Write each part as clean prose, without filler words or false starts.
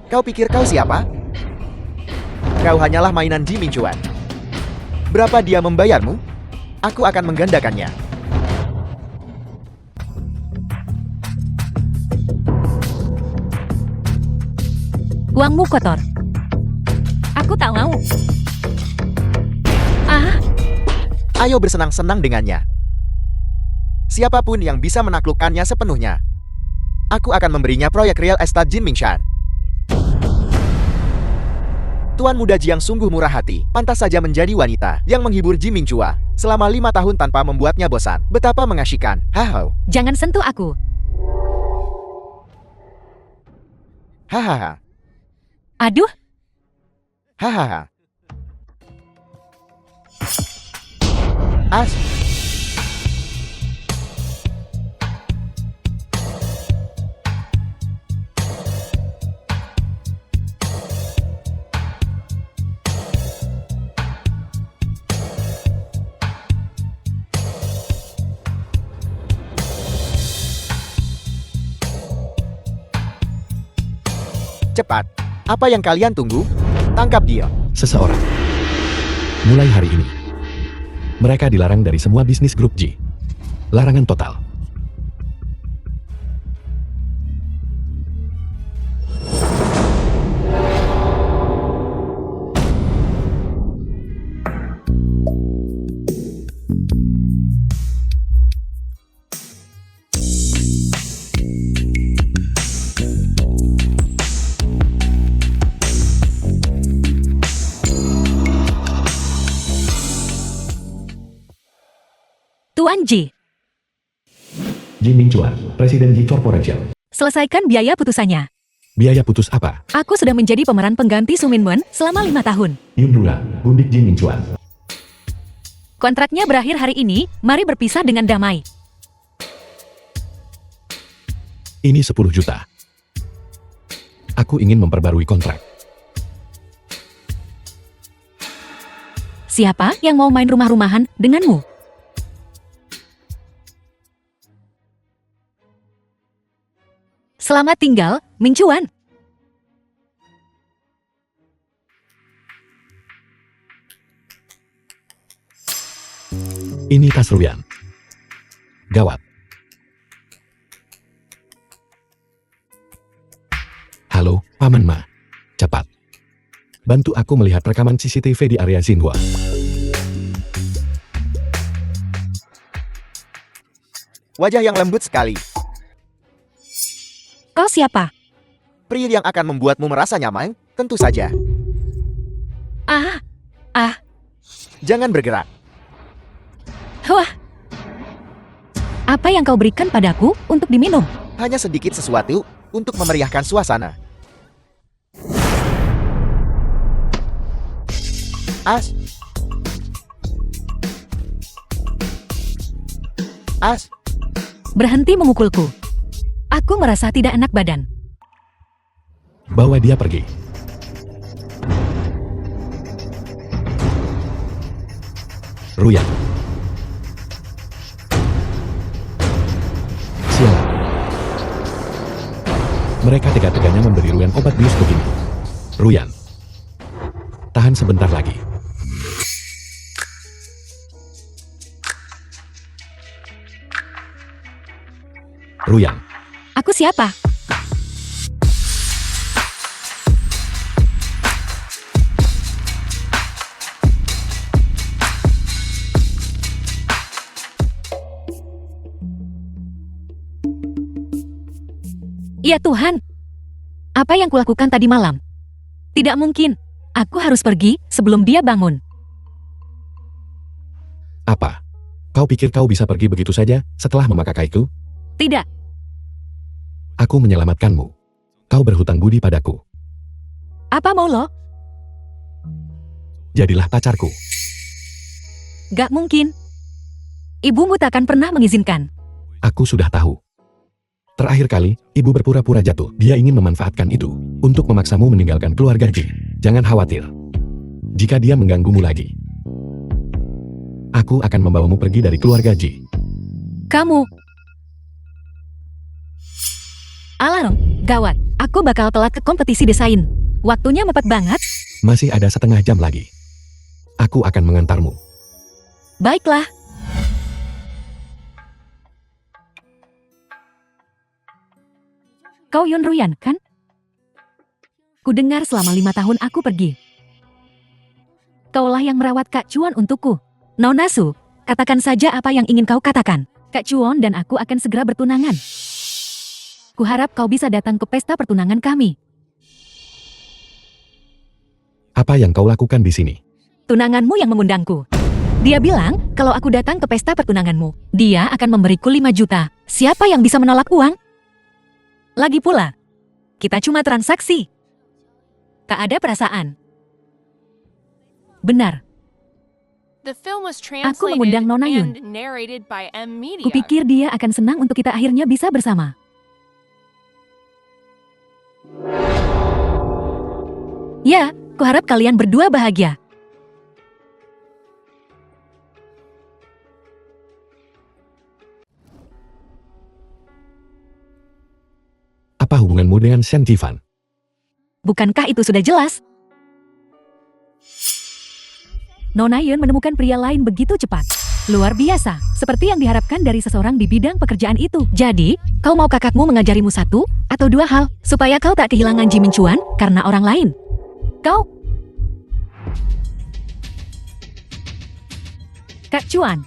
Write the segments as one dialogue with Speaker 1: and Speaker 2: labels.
Speaker 1: Kau pikir kau siapa? Kau hanyalah mainan Ji Minchuan. Berapa dia membayarmu? Aku akan menggandakannya.
Speaker 2: Uangmu kotor. Aku tak mau. Ah,
Speaker 1: Ayo bersenang-senang dengannya. Siapapun yang bisa menaklukkannya sepenuhnya, aku akan memberinya proyek real estate Jin Mingshan. Tuan muda Ji yang sungguh murah hati, pantas saja menjadi wanita yang menghibur Ji Mingchua selama 5 tahun tanpa membuatnya bosan. Betapa mengasyikan. Haha.
Speaker 2: jangan sentuh aku.
Speaker 1: Hahaha.
Speaker 2: Aduh,
Speaker 1: Hahaha. As. Cepat. Apa yang kalian tunggu? Tangkap dia.
Speaker 3: Seseorang. Mulai hari ini, mereka dilarang dari semua bisnis grup Ji. Larangan total.
Speaker 2: Tuan Ji,
Speaker 3: Ji Mingchuan, Presiden Ji Corporation.
Speaker 2: selesaikan biaya putusannya.
Speaker 3: Biaya putus apa?
Speaker 2: Aku sudah menjadi pemeran pengganti Su Minwen selama 5 tahun.
Speaker 3: Yundura, Gundik Ji Mingchuan.
Speaker 2: Kontraknya berakhir hari ini, mari berpisah dengan damai.
Speaker 3: Ini 10 juta. Aku ingin memperbarui kontrak.
Speaker 2: Siapa yang mau main rumah-rumahan denganmu? Selamat tinggal, Mingchuan.
Speaker 3: Ini tas Ruyan. Gawat. Halo, Paman Ma. Cepat. Bantu aku melihat rekaman CCTV di area Xinhua.
Speaker 1: Wajah yang lembut sekali.
Speaker 2: Kau siapa?
Speaker 1: Pria yang akan membuatmu merasa nyaman, tentu saja.
Speaker 2: Ah,
Speaker 1: Jangan bergerak.
Speaker 2: wah. Apa yang kau berikan padaku untuk diminum?
Speaker 1: Hanya sedikit sesuatu untuk memeriahkan suasana. As. As.
Speaker 2: Berhenti memukulku. Aku merasa tidak enak badan.
Speaker 3: Bawa dia pergi. Ruyan. Sialan. Mereka tega-teganya memberi Ruyan obat bius begini. Ruyan. Tahan sebentar lagi. Ruyan.
Speaker 2: Aku siapa? Ya Tuhan, apa yang kulakukan tadi malam? Tidak mungkin, aku harus pergi sebelum dia bangun.
Speaker 3: Apa? Kau pikir kau bisa pergi begitu saja setelah memakaiku?
Speaker 2: Tidak,
Speaker 3: Aku menyelamatkanmu. Kau berhutang budi padaku.
Speaker 2: apa mau lo?
Speaker 3: Jadilah pacarku.
Speaker 2: Gak mungkin. Ibumu takkan pernah mengizinkan.
Speaker 3: Aku sudah tahu. Terakhir kali, ibu berpura-pura jatuh. Dia ingin memanfaatkan itu untuk memaksamu meninggalkan keluarga Ji. Jangan khawatir. Jika dia mengganggumu lagi, aku akan membawamu pergi dari keluarga Ji.
Speaker 2: Kamu, Alarm, gawat. Aku bakal telat ke kompetisi desain. Waktunya mepet banget.
Speaker 3: Masih ada setengah jam lagi. Aku akan mengantarmu.
Speaker 2: Baiklah. Kau Yun Ruyan, kan? Ku dengar selama 5 tahun aku pergi. Kaulah yang merawat Kak Chuan untukku. Nona Su, katakan saja apa yang ingin kau katakan. Kak Chuan dan aku akan segera bertunangan. Kuharap kau bisa datang ke pesta pertunangan kami.
Speaker 3: Apa yang kau lakukan di sini?
Speaker 2: Tunanganmu yang mengundangku. Dia bilang kalau aku datang ke pesta pertunanganmu, dia akan memberiku 5 juta. Siapa yang bisa menolak uang? Lagi pula, kita cuma transaksi. Tak ada perasaan. Benar,
Speaker 4: Aku
Speaker 2: mengundang Nona Yun. kupikir dia akan senang untuk kita akhirnya bisa bersama. Ya, kuharap kalian berdua bahagia.
Speaker 3: Apa hubunganmu dengan Shen Jifan?
Speaker 2: Bukankah itu sudah jelas? Nona Yun menemukan pria lain begitu cepat. Luar biasa, seperti yang diharapkan dari seseorang di bidang pekerjaan itu. Jadi, kau mau kakakmu mengajarimu 1 atau 2 hal, supaya kau tak kehilangan Ji Minchuan karena orang lain. Kau... Kak Chuan,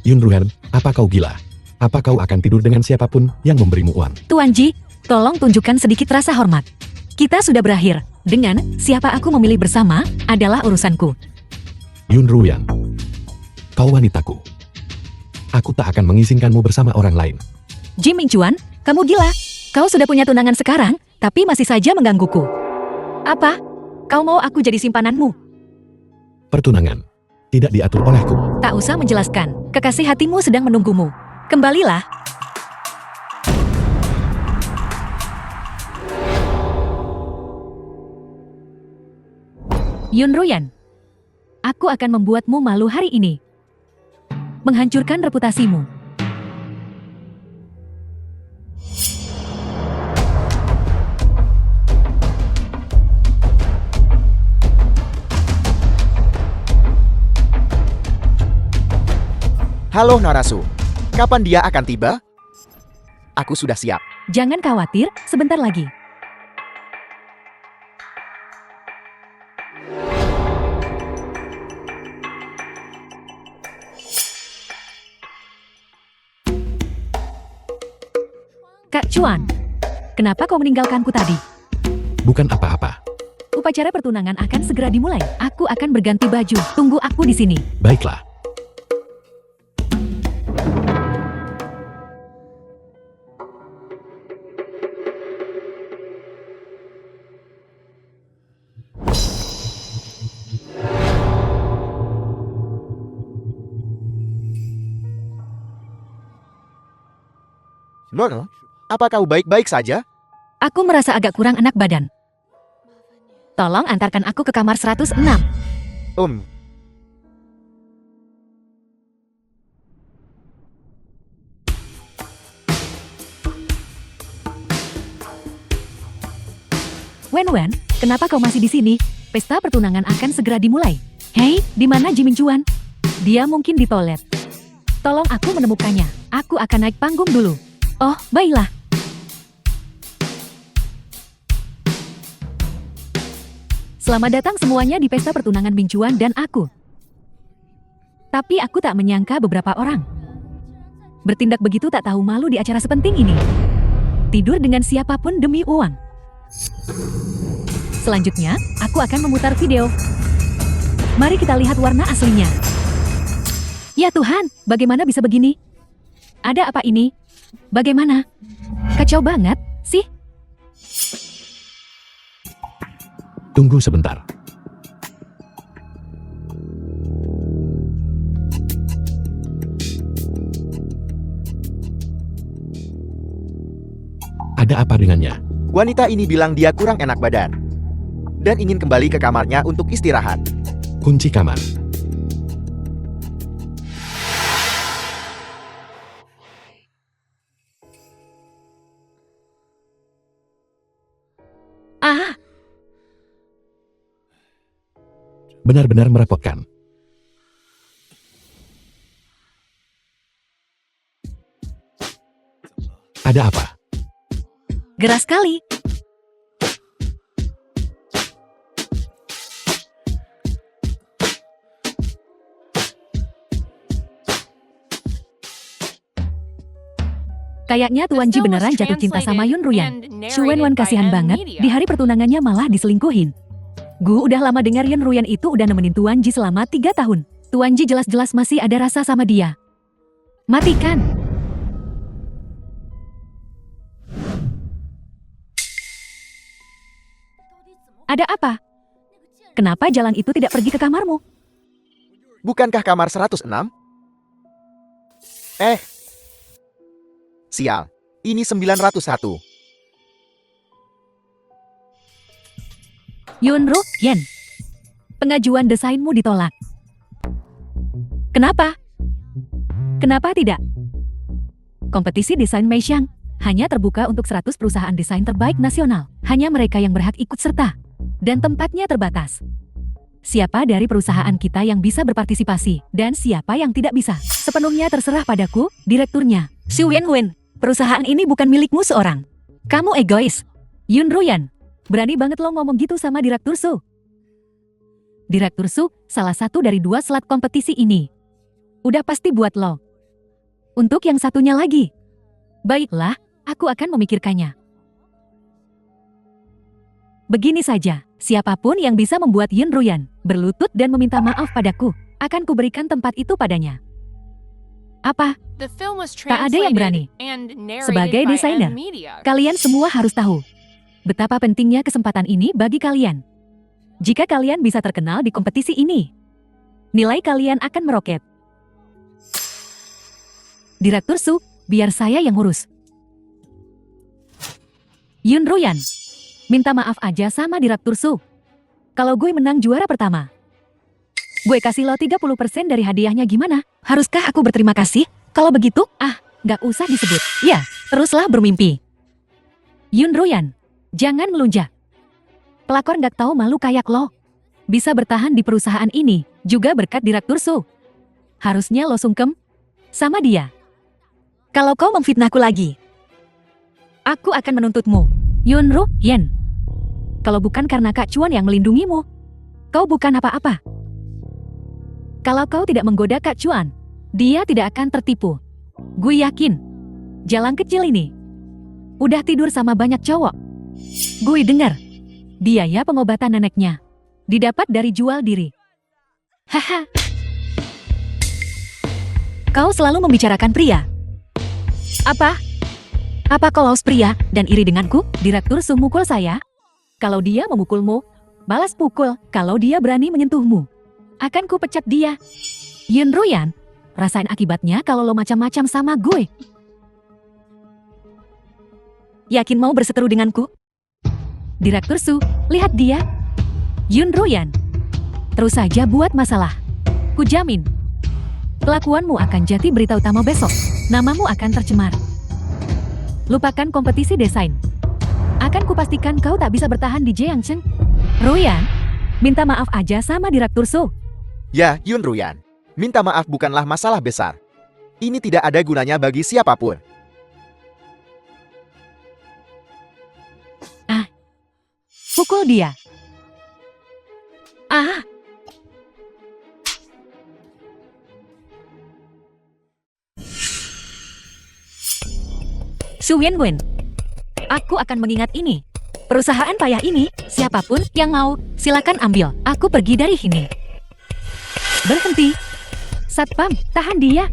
Speaker 3: Yun Ruyan, apa kau gila? Apa kau akan tidur dengan siapapun yang memberimu uang?
Speaker 2: Tuan Ji, tolong tunjukkan sedikit rasa hormat. Kita sudah berakhir. Dengan siapa aku memilih bersama adalah urusanku.
Speaker 3: Yun Ruyan, kau wanitaku. Aku tak akan mengizinkanmu bersama orang lain.
Speaker 2: Ji Minchuan, kamu gila. Kau sudah punya tunangan sekarang, tapi masih saja menggangguku. Apa? Kau mau aku jadi simpananmu?
Speaker 3: Pertunangan tidak diatur olehku.
Speaker 2: Tak usah menjelaskan. Kekasih hatimu sedang menunggumu. Kembalilah. Yun Ruyan, aku akan membuatmu malu hari ini. Menghancurkan reputasimu.
Speaker 1: Halo Narasu, kapan dia akan tiba? Aku sudah siap.
Speaker 2: Jangan khawatir, sebentar lagi. Kak Chuan, kenapa kau meninggalkanku tadi?
Speaker 3: Bukan apa-apa.
Speaker 2: Upacara pertunangan akan segera dimulai. Aku akan berganti baju. Tunggu aku di sini.
Speaker 3: Baiklah.
Speaker 1: Nona, apa kau baik-baik saja?
Speaker 2: Aku merasa agak kurang enak badan. Tolong antarkan aku ke kamar 106. Wen, kenapa kau masih di sini? Pesta pertunangan akan segera dimulai. Hei, di mana Ji Minchuan? Dia mungkin di toilet. Tolong aku menemukannya. Aku akan naik panggung dulu. Oh, baiklah. Selamat datang semuanya di pesta pertunangan Minchuan dan aku. Tapi aku tak menyangka beberapa orang bertindak begitu tak tahu malu di acara sepenting ini. Tidur dengan siapapun demi uang. Selanjutnya, aku akan memutar video. Mari kita lihat warna aslinya. Ya Tuhan, bagaimana bisa begini? Ada apa ini? Bagaimana? Kacau banget, sih.
Speaker 3: Tunggu sebentar. Ada apa dengannya?
Speaker 1: Wanita ini bilang dia kurang enak badan dan ingin kembali ke kamarnya untuk istirahat.
Speaker 3: Kunci kamar. Benar-benar merepotkan. Ada apa?
Speaker 2: Geras sekali. Kayaknya Tuan Ji beneran jatuh cinta sama Yun Ruyan. Shu Wenwan kasihan banget, di hari pertunangannya malah diselingkuhin. Gu udah lama dengar Yun Ruyan itu udah nemenin Tuan Ji selama 3 tahun. Tuan Ji jelas-jelas masih ada rasa sama dia. Matikan! Ada apa? Kenapa jalan itu tidak pergi ke kamarmu?
Speaker 1: Bukankah kamar 106? Sial, ini 901.
Speaker 2: Yun Ru Yen, pengajuan desainmu ditolak. Kenapa? Kenapa tidak? Kompetisi desain Meishang hanya terbuka untuk 100 perusahaan desain terbaik nasional. Hanya mereka yang berhak ikut serta. Dan tempatnya terbatas. Siapa dari perusahaan kita yang bisa berpartisipasi dan siapa yang tidak bisa? Sepenuhnya terserah padaku, direkturnya. Xu Wenwen, perusahaan ini bukan milikmu seorang. Kamu egois. Yun Ruyan, berani banget lo ngomong gitu sama Direktur Su. Direktur Su, salah satu dari 2 slot kompetisi ini. Udah pasti buat lo. Untuk yang satunya lagi. Baiklah, aku akan memikirkannya. Begini saja, siapapun yang bisa membuat Yun Ruyan berlutut dan meminta maaf padaku, akan kuberikan tempat itu padanya. Apa?
Speaker 4: Tak ada yang berani.
Speaker 2: Sebagai desainer, kalian semua harus tahu betapa pentingnya kesempatan ini bagi kalian. Jika kalian bisa terkenal di kompetisi ini, nilai kalian akan meroket. Direktur Su, biar saya yang ngurus. Yun Ruyan, minta maaf aja sama Direktur Su. Kalau gue menang juara pertama, gue kasih lo 30% dari hadiahnya gimana? Haruskah aku berterima kasih? Kalau begitu, gak usah disebut. Ya, teruslah bermimpi. Yun Ruyan, jangan melunjak. Pelakor gak tahu malu kayak lo. Bisa bertahan di perusahaan ini, juga berkat Direktur Su. Harusnya lo sungkem sama dia. Kalau kau memfitnahku lagi, aku akan menuntutmu. Yun Ruyan. Kalau bukan karena Kak Chuan yang melindungimu, kau bukan apa-apa. Kalau kau tidak menggoda Kak Chuan, dia tidak akan tertipu. Gue yakin, jalan kecil ini udah tidur sama banyak cowok. Gue dengar, biaya pengobatan neneknya didapat dari jual diri. Haha. Kau selalu membicarakan pria. Apa? Apa kau haus pria dan iri denganku? Direktur Su mukul saya. Kalau dia memukulmu, balas pukul. Kalau dia berani menyentuhmu, akan ku pecat dia. Yun Ruyan, rasain akibatnya kalau lo macam-macam sama gue. Yakin mau berseteru denganku? Direktur Su, lihat dia. Yun Ruyan, terus saja buat masalah. Ku jamin, kelakuanmu akan jadi berita utama besok. Namamu akan tercemar. Lupakan kompetisi desain. Akan kupastikan kau tak bisa bertahan di Jiangcheng. Ruyan, minta maaf aja sama Direktur Su.
Speaker 1: Ya, Yun Ruyan. Minta maaf bukanlah masalah besar. Ini tidak ada gunanya bagi siapapun.
Speaker 2: Pukul dia. Xu Wenwen, aku akan mengingat ini. Perusahaan payah ini, siapapun yang mau, silakan ambil. Aku pergi dari sini. Berhenti. Satpam, tahan dia.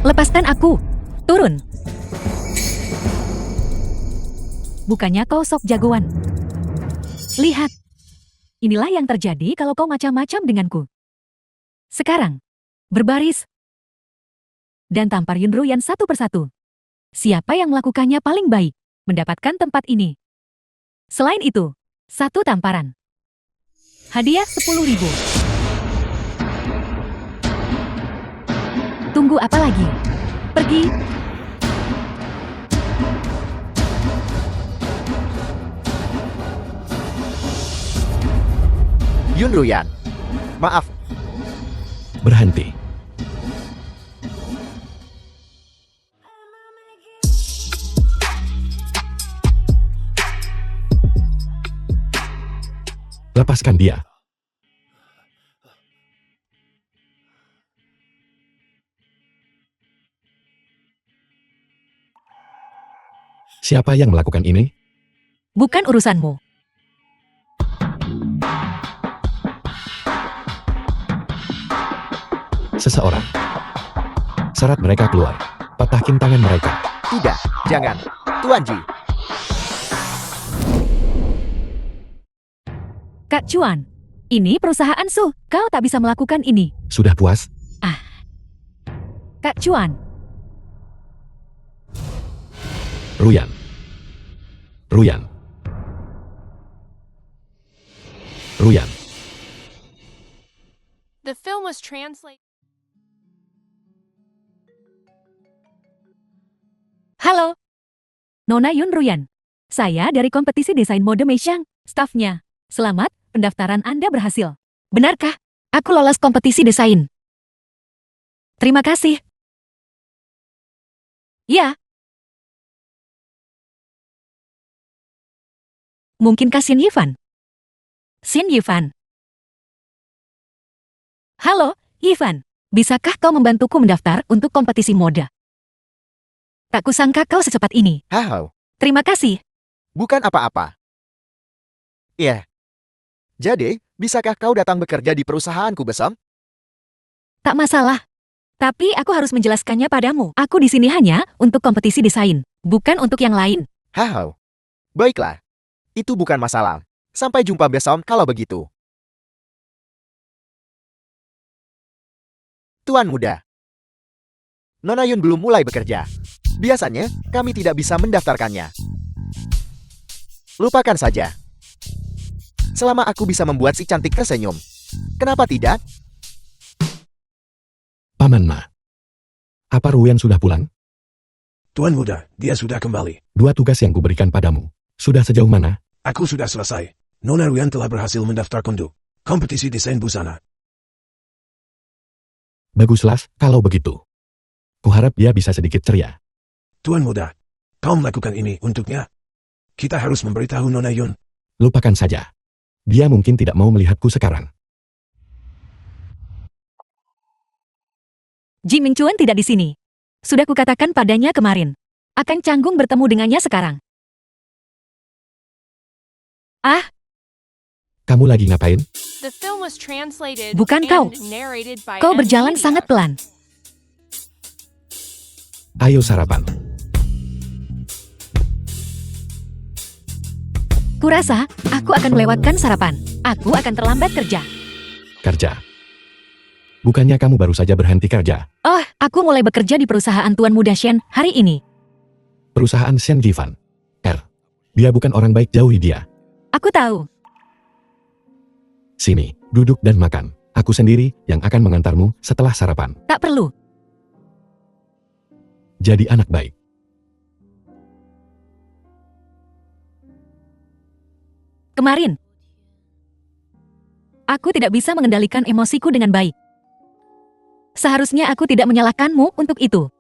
Speaker 2: Lepaskan aku. Turun. Bukannya kau sok jagoan. Lihat. Inilah yang terjadi kalau kau macam-macam denganku. Sekarang, berbaris. Dan tampar Yun Ruyan satu persatu. Siapa yang melakukannya paling baik, mendapatkan tempat ini. Selain itu, 1 tamparan. Hadiah 10.000. Tunggu apa lagi? Pergi.
Speaker 1: Yun Ruyan. Maaf,
Speaker 3: Berhenti. Lepaskan dia. Siapa yang melakukan ini?
Speaker 2: Bukan urusanmu.
Speaker 3: Seseorang. Seret mereka keluar. Patahkin tangan mereka.
Speaker 1: tidak, jangan. Tuan Ji,
Speaker 2: Kak Chuan, ini perusahaan Su. Kau tak bisa melakukan ini.
Speaker 3: Sudah puas?
Speaker 2: Kak Chuan,
Speaker 3: Ruyan. Ruyan. Ruyan.
Speaker 4: The film was translated.
Speaker 2: halo. Nona Yun Ruyan. Saya dari kompetisi desain mode Meishang, stafnya. Selamat, pendaftaran Anda berhasil. Benarkah? Aku lolos kompetisi desain. Terima kasih. Ya. Mungkinkah Xin Yifan? Xin Yifan. Halo, Yifan. Bisakah kau membantuku mendaftar untuk kompetisi mode? Tak kusangka kau secepat ini.
Speaker 1: hao,
Speaker 2: Terima kasih.
Speaker 1: bukan apa-apa. Iya. Jadi, bisakah kau datang bekerja di perusahaanku besok?
Speaker 2: Tak masalah. Tapi aku harus menjelaskannya padamu. Aku di sini hanya untuk kompetisi desain, bukan untuk yang lain.
Speaker 1: Hao, baiklah. Itu bukan masalah. Sampai jumpa besok kalau begitu. Tuan muda. Nona Yun belum mulai bekerja. Biasanya, kami tidak bisa mendaftarkannya. Lupakan saja. Selama aku bisa membuat si cantik tersenyum. Kenapa tidak?
Speaker 3: Paman Ma. Apa Ruyan sudah pulang?
Speaker 5: Tuan muda, dia sudah kembali.
Speaker 3: Dua tugas yang kuberikan padamu. Sudah sejauh mana?
Speaker 5: Aku sudah selesai. Nona Ruyan telah berhasil mendaftar untuk kompetisi desain busana.
Speaker 3: Baguslah, kalau begitu. Kuharap dia bisa sedikit ceria.
Speaker 5: Tuan muda, kau melakukan ini untuknya. Kita harus memberitahu Nona Yun.
Speaker 3: Lupakan saja. Dia mungkin tidak mau melihatku sekarang.
Speaker 2: Ji Mingchuan tidak di sini. Sudah kukatakan padanya kemarin. Akan canggung bertemu dengannya sekarang.
Speaker 3: Kamu lagi ngapain?
Speaker 4: The film was translated
Speaker 2: Bukan
Speaker 4: and
Speaker 2: kau.
Speaker 4: narrated by
Speaker 2: Kau berjalan
Speaker 4: NVIDIA.
Speaker 2: sangat pelan.
Speaker 3: Ayo sarapan.
Speaker 2: Kurasa, aku akan melewatkan sarapan. Aku akan terlambat kerja.
Speaker 3: Kerja. Bukannya kamu baru saja berhenti kerja?
Speaker 2: Oh, aku mulai bekerja di perusahaan Tuan Muda Shen hari ini.
Speaker 3: Perusahaan Shen Jivan. Dia bukan orang baik, jauhi dia.
Speaker 2: Aku tahu.
Speaker 3: Sini, duduk dan makan. Aku sendiri yang akan mengantarmu setelah sarapan.
Speaker 2: Tak perlu.
Speaker 3: Jadi anak baik.
Speaker 2: Kemarin, aku tidak bisa mengendalikan emosiku dengan baik. Seharusnya aku tidak menyalahkanmu untuk itu.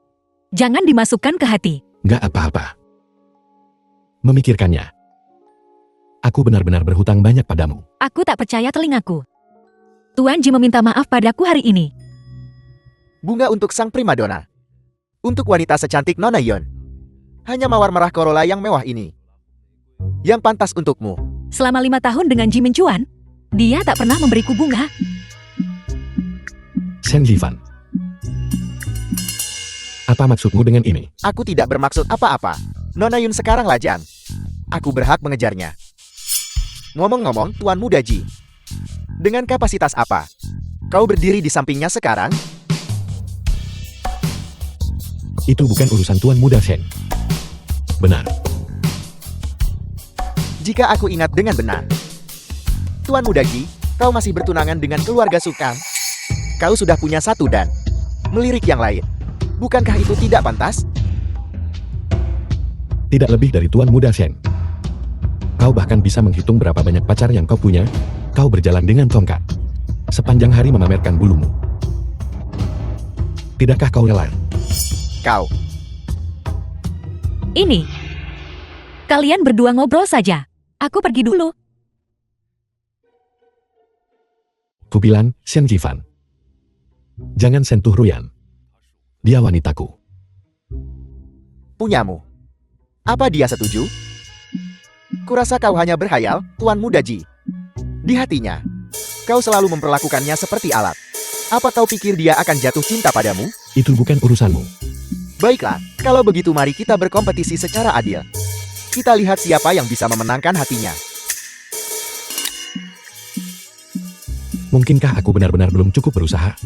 Speaker 2: Jangan dimasukkan ke hati.
Speaker 3: Gak apa-apa. Memikirkannya. Aku benar-benar berhutang banyak padamu.
Speaker 2: Aku tak percaya telingaku. Tuan Ji meminta maaf padaku hari ini.
Speaker 1: Bunga untuk sang primadona. Untuk wanita secantik Nona Yun. Hanya mawar merah Corolla yang mewah ini. Yang pantas untukmu.
Speaker 2: Selama 5 tahun dengan Ji Minchuan, dia tak pernah memberiku bunga.
Speaker 3: Shen Jivan. Apa maksudmu dengan ini?
Speaker 1: Aku tidak bermaksud apa-apa. Nona Yun sekarang lajang. Aku berhak mengejarnya. Ngomong-ngomong, Tuan Muda Ji. Dengan kapasitas apa? Kau berdiri di sampingnya sekarang?
Speaker 3: Itu bukan urusan Tuan Muda Shen. Benar.
Speaker 1: Jika aku ingat dengan benar. Tuan Muda Ji, kau masih bertunangan dengan keluarga Sukang. Kau sudah punya satu dan melirik yang lain. Bukankah itu tidak pantas?
Speaker 3: Tidak lebih dari Tuan Muda Shen. Kau bahkan bisa menghitung berapa banyak pacar yang kau punya? Kau berjalan dengan tongkat. Sepanjang hari memamerkan bulumu. Tidakkah kau rela?
Speaker 1: Kau,
Speaker 2: Ini. Kalian berdua ngobrol saja. Aku pergi dulu.
Speaker 3: Kubilang, Shen Jifan. Jangan sentuh Ruyan. Dia wanitaku.
Speaker 1: punyamu. Apa dia setuju? Kurasa kau hanya berhayal, Tuan Muda Ji. Di hatinya, kau selalu memperlakukannya seperti alat. Apa kau pikir dia akan jatuh cinta padamu?
Speaker 3: Itu bukan urusanmu.
Speaker 1: Baiklah, kalau begitu mari kita berkompetisi secara adil. Kita lihat siapa yang bisa memenangkan hatinya.
Speaker 3: Mungkinkah aku benar-benar belum cukup berusaha?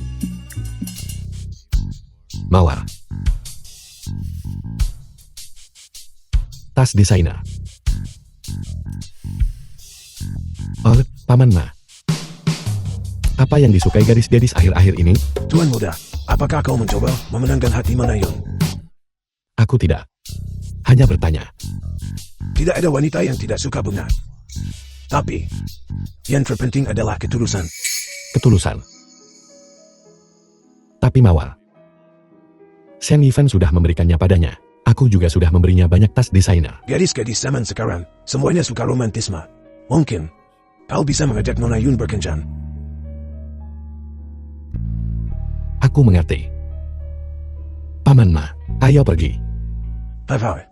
Speaker 3: Mawar. Tas desainer. Oh, Paman Ma. Apa yang disukai gadis-gadis akhir-akhir ini?
Speaker 5: Tuan Muda, apakah kau mencoba memenangkan hati Manayun?
Speaker 3: Aku tidak. Hanya bertanya.
Speaker 5: Tidak ada wanita yang tidak suka bunga. Tapi, yang terpenting adalah ketulusan.
Speaker 3: Ketulusan. Tapi Mawar. Shen Yifan sudah memberikannya padanya. Aku juga sudah memberinya banyak tas desainer.
Speaker 5: Gadis-gadis zaman sekarang, semuanya suka romantisme. Mungkin, kau bisa mengajak Nona Yun berkencan.
Speaker 3: Aku mengerti. Paman Ma, ayo pergi.
Speaker 5: Bye-bye.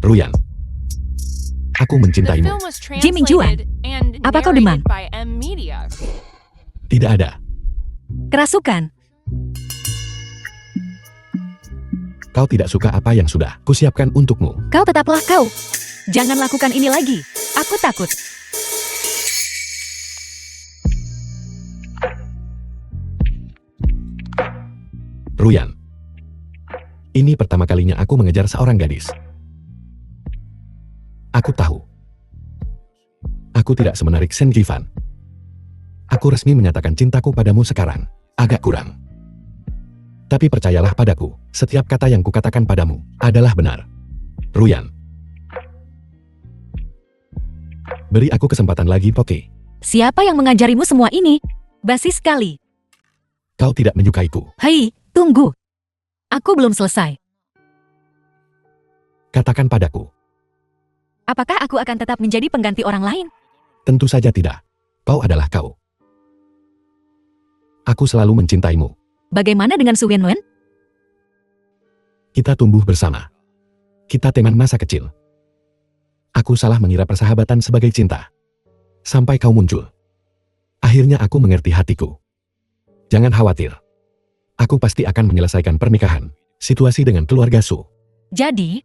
Speaker 3: Ruyan. Aku
Speaker 4: The
Speaker 3: mencintaimu.
Speaker 4: film was
Speaker 2: Ji Mingjuan,
Speaker 4: translated and
Speaker 2: apa kau demam?
Speaker 4: narrated by M Media.
Speaker 3: Tidak ada.
Speaker 2: Kerasukan.
Speaker 3: Kau tidak suka apa yang sudah kusiapkan untukmu.
Speaker 2: Kau tetaplah kau. Jangan lakukan ini lagi. Aku takut.
Speaker 3: Ruyan. Ini pertama kalinya aku mengejar seorang gadis. Aku tahu. Aku tidak semenarik Shen Jifan. Aku resmi menyatakan cintaku padamu sekarang. Agak kurang. Tapi percayalah padaku, setiap kata yang kukatakan padamu adalah benar. Ruyan. Beri aku kesempatan lagi, Poke.
Speaker 2: Siapa yang mengajarimu semua ini? Basi sekali.
Speaker 3: Kau tidak menyukaiku.
Speaker 2: Hei, tunggu. Aku belum selesai.
Speaker 3: Katakan padaku.
Speaker 2: Apakah aku akan tetap menjadi pengganti orang lain?
Speaker 3: Tentu saja tidak. Kau adalah kau. Aku selalu mencintaimu.
Speaker 2: Bagaimana dengan Su Wenwen?
Speaker 3: Kita tumbuh bersama. Kita teman masa kecil. Aku salah mengira persahabatan sebagai cinta. Sampai kau muncul. Akhirnya aku mengerti hatiku. Jangan khawatir. Aku pasti akan menyelesaikan pernikahan. Situasi dengan keluarga Su.
Speaker 2: Jadi,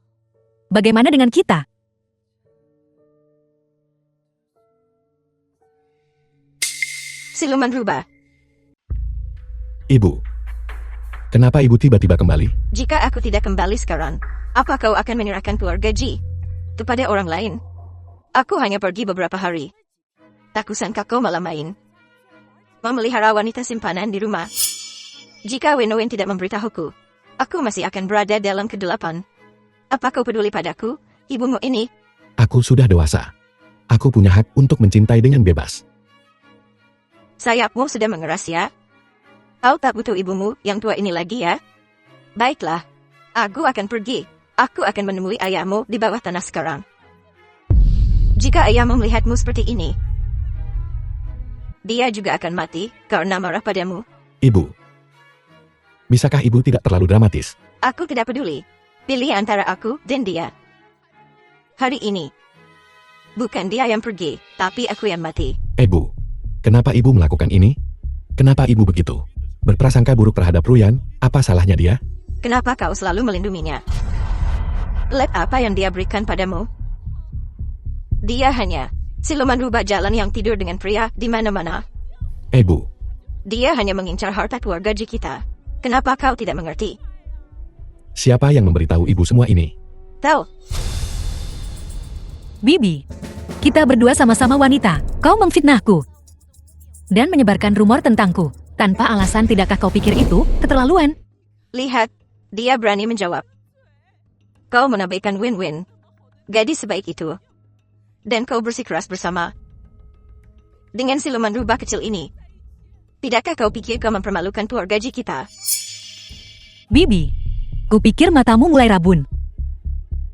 Speaker 2: bagaimana dengan kita?
Speaker 6: Siluman rubah.
Speaker 3: Ibu. Kenapa ibu tiba-tiba kembali?
Speaker 6: Jika aku tidak kembali sekarang, apa kau akan menyerahkan keluarga Ji kepada orang lain? Aku hanya pergi beberapa hari. Tak kusangka kau malah main memelihara wanita simpanan di rumah. Jika Wenwen tidak memberitahuku, aku masih akan berada dalam kegelapan. Apa kau peduli padaku, ibumu ini?
Speaker 3: Aku sudah dewasa. Aku punya hak untuk mencintai dengan bebas.
Speaker 6: Sayapmu sudah mengeras ya? Kau tak butuh ibumu yang tua ini lagi ya? Baiklah, aku akan pergi. Aku akan menemui ayahmu di bawah tanah sekarang. Jika ayahmu melihatmu seperti ini, dia juga akan mati karena marah padamu.
Speaker 3: Ibu. Bisakah ibu tidak terlalu dramatis?
Speaker 6: Aku tidak peduli. Pilih antara aku dan dia. Hari ini, bukan dia yang pergi, tapi aku yang mati.
Speaker 3: Bu, kenapa ibu melakukan ini? Kenapa ibu begitu berprasangka buruk terhadap Ruyan? Apa salahnya dia?
Speaker 6: Kenapa kau selalu melindunginya? Lihat apa yang dia berikan padamu. Dia hanya siluman rubah jalan yang tidur dengan pria di mana-mana.
Speaker 3: Ibu,
Speaker 6: Dia hanya mengincar harta keluarga kita. Kenapa kau tidak mengerti?
Speaker 3: siapa yang memberitahu ibu semua ini?
Speaker 6: Tahu,
Speaker 2: Bibi, kita berdua sama-sama wanita. Kau memfitnahku dan menyebarkan rumor tentangku. Tanpa alasan, tidakkah kau pikir itu keterlaluan?
Speaker 6: lihat, dia berani menjawab. Kau menabaikan win-win. Gadis sebaik itu. Dan kau bersikeras bersama. Dengan siluman rubah kecil ini. Tidakkah kau pikir kau mempermalukan keluarga kita?
Speaker 2: Bibi, kupikir matamu mulai rabun.